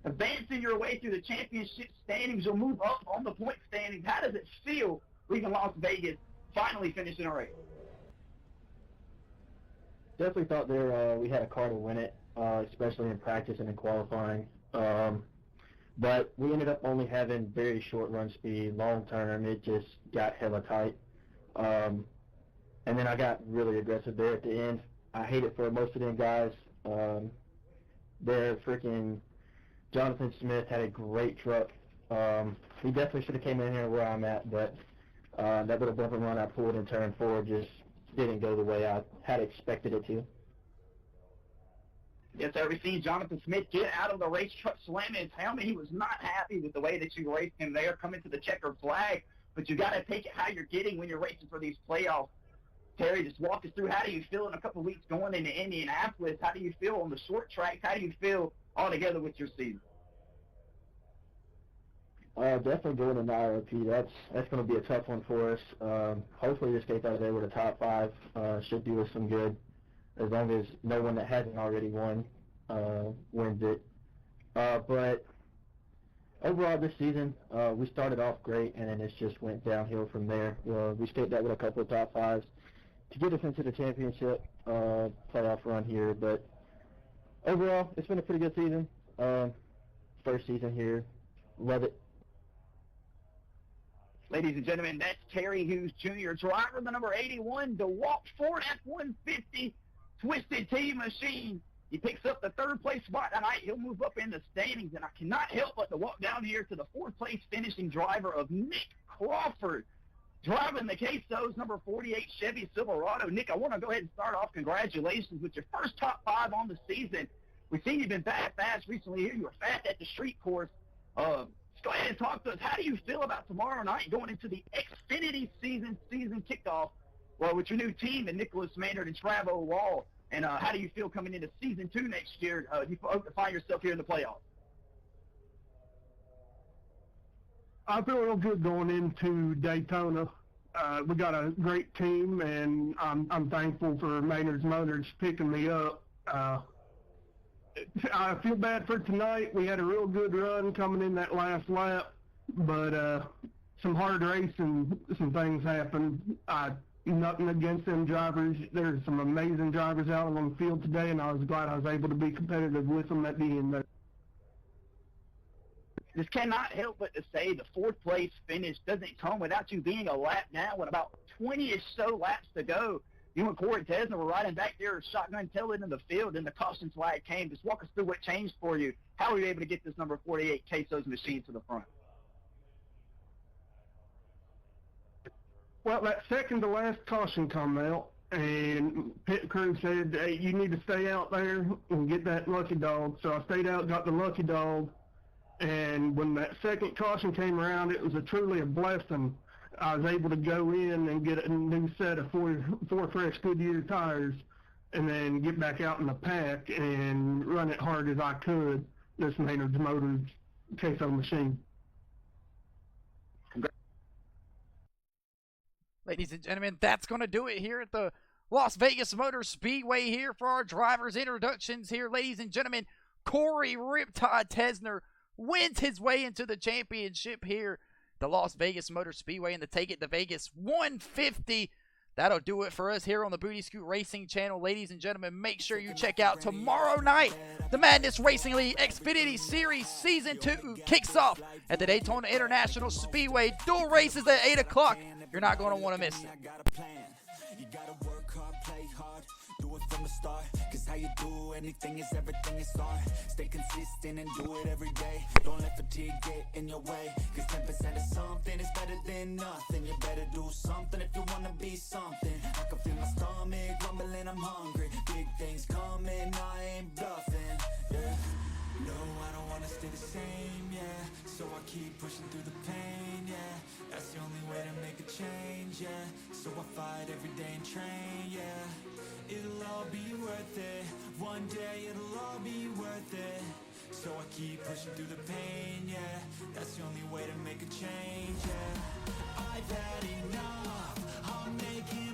Advancing your way through the championship standings, you'll move up on the point standings. How does it feel leaving Las Vegas, finally finishing a race? Definitely thought there we had a car to win it, especially in practice and in qualifying. But we ended up only having very short run speed. Long term, it just got hella tight. And then I got really aggressive there at the end. I hate it for most of them guys. They're freaking Jonathan Smith had a great truck. He definitely should have came in here where I'm at, but that little bump and run I pulled in turn 4 just didn't go the way I had expected it to. Yes, sir. We've seen Jonathan Smith get out of the race truck, slamming his helmet. He was not happy with the way that you raced him there, coming to the checkered flag. But you got to take it how you're getting when you're racing for these playoffs. Terry, just walk us through how do you feel in a couple of weeks going into Indianapolis? How do you feel on the short track? How do you feel all together with your season? Definitely going to IRP. That's going to be a tough one for us. Hopefully this gets out of there with a top 5. Should do us some good, as long as no one that hasn't already won wins it. But overall this season, we started off great, and then it just went downhill from there. We stayed that with a couple of top 5s to get us into the championship playoff run here. But overall, it's been a pretty good season. First season here. Love it. Ladies and gentlemen, that's Terry Hughes Jr., driver of the number 81 DeWalt Ford F-150 Twisted Tea Machine. He picks up the third place spot tonight. He'll move up in the standings, and I cannot help but to walk down here to the fourth place finishing driver of Nick Crawford, driving the Quesos number 48 Chevy Silverado. Nick, I want to go ahead and start off. Congratulations with your first top 5 on the season. We've seen you've been fast recently here. You were fast at the street course. Just go ahead and talk to us. How do you feel about tomorrow night going into the Xfinity season kickoff with your new team and Nicholas Maynard and Travo Wall? And how do you feel coming into season 2 next year? You hope to find yourself here in the playoffs. I feel real good going into Daytona. We got a great team, and I'm thankful for Maynard's Motors picking me up. I feel bad for tonight. We had a real good run coming in that last lap, but some hard racing, some things happened. Nothing against them drivers. There's some amazing drivers out on the field today, and I was glad I was able to be competitive with them at the end there. Just cannot help but to say the fourth place finish doesn't come without you being a lap down with about 20 or so laps to go. You and Corey Tesner were riding back there, shotgun tail into the field, and the caution flag came. Just walk us through what changed for you. How were you able to get this number 48 Queso's machine to the front? Well, that second to last caution come out, and pit crew said, hey, you need to stay out there and get that lucky dog. So I stayed out, got the lucky dog, and when that second caution came around, it was truly a blessing. I was able to go in and get a new set of four fresh Goodyear tires, and then get back out in the pack and run it hard as I could, this Maynard's Motors Queso machine. Ladies and gentlemen, that's going to do it here at the Las Vegas Motor Speedway here for our drivers' introductions here. Ladies and gentlemen, Corey Riptide Tesner wins his way into the championship here, the Las Vegas Motor Speedway, in the Take It to Vegas 150. That'll do it for us here on the Booty Scoot Racing channel. Ladies and gentlemen, make sure you check out tomorrow night. The Madness Racing League Xfinity Series Season 2 kicks off at the Daytona International Speedway. Dual races at 8 o'clock. You're not going to want to miss it. You gotta work hard, play hard, do it from the start. Cause how you do anything is everything is art. Stay consistent and do it every day. Don't let fatigue get in your way. Cause 10% of something is better than nothing. You better do something if you wanna be something. I can feel my stomach rumbling, I'm hungry. Big things coming, I ain't bluffing. Yeah. No, I don't wanna stay the same, yeah. So I keep pushing through the pain, yeah. That's the only way to make a change, yeah. So I fight every day and train, yeah. It'll all be worth it. One day it'll all be worth it. So I keep pushing through the pain, yeah. That's the only way to make a change, yeah. I've had enough, I'm making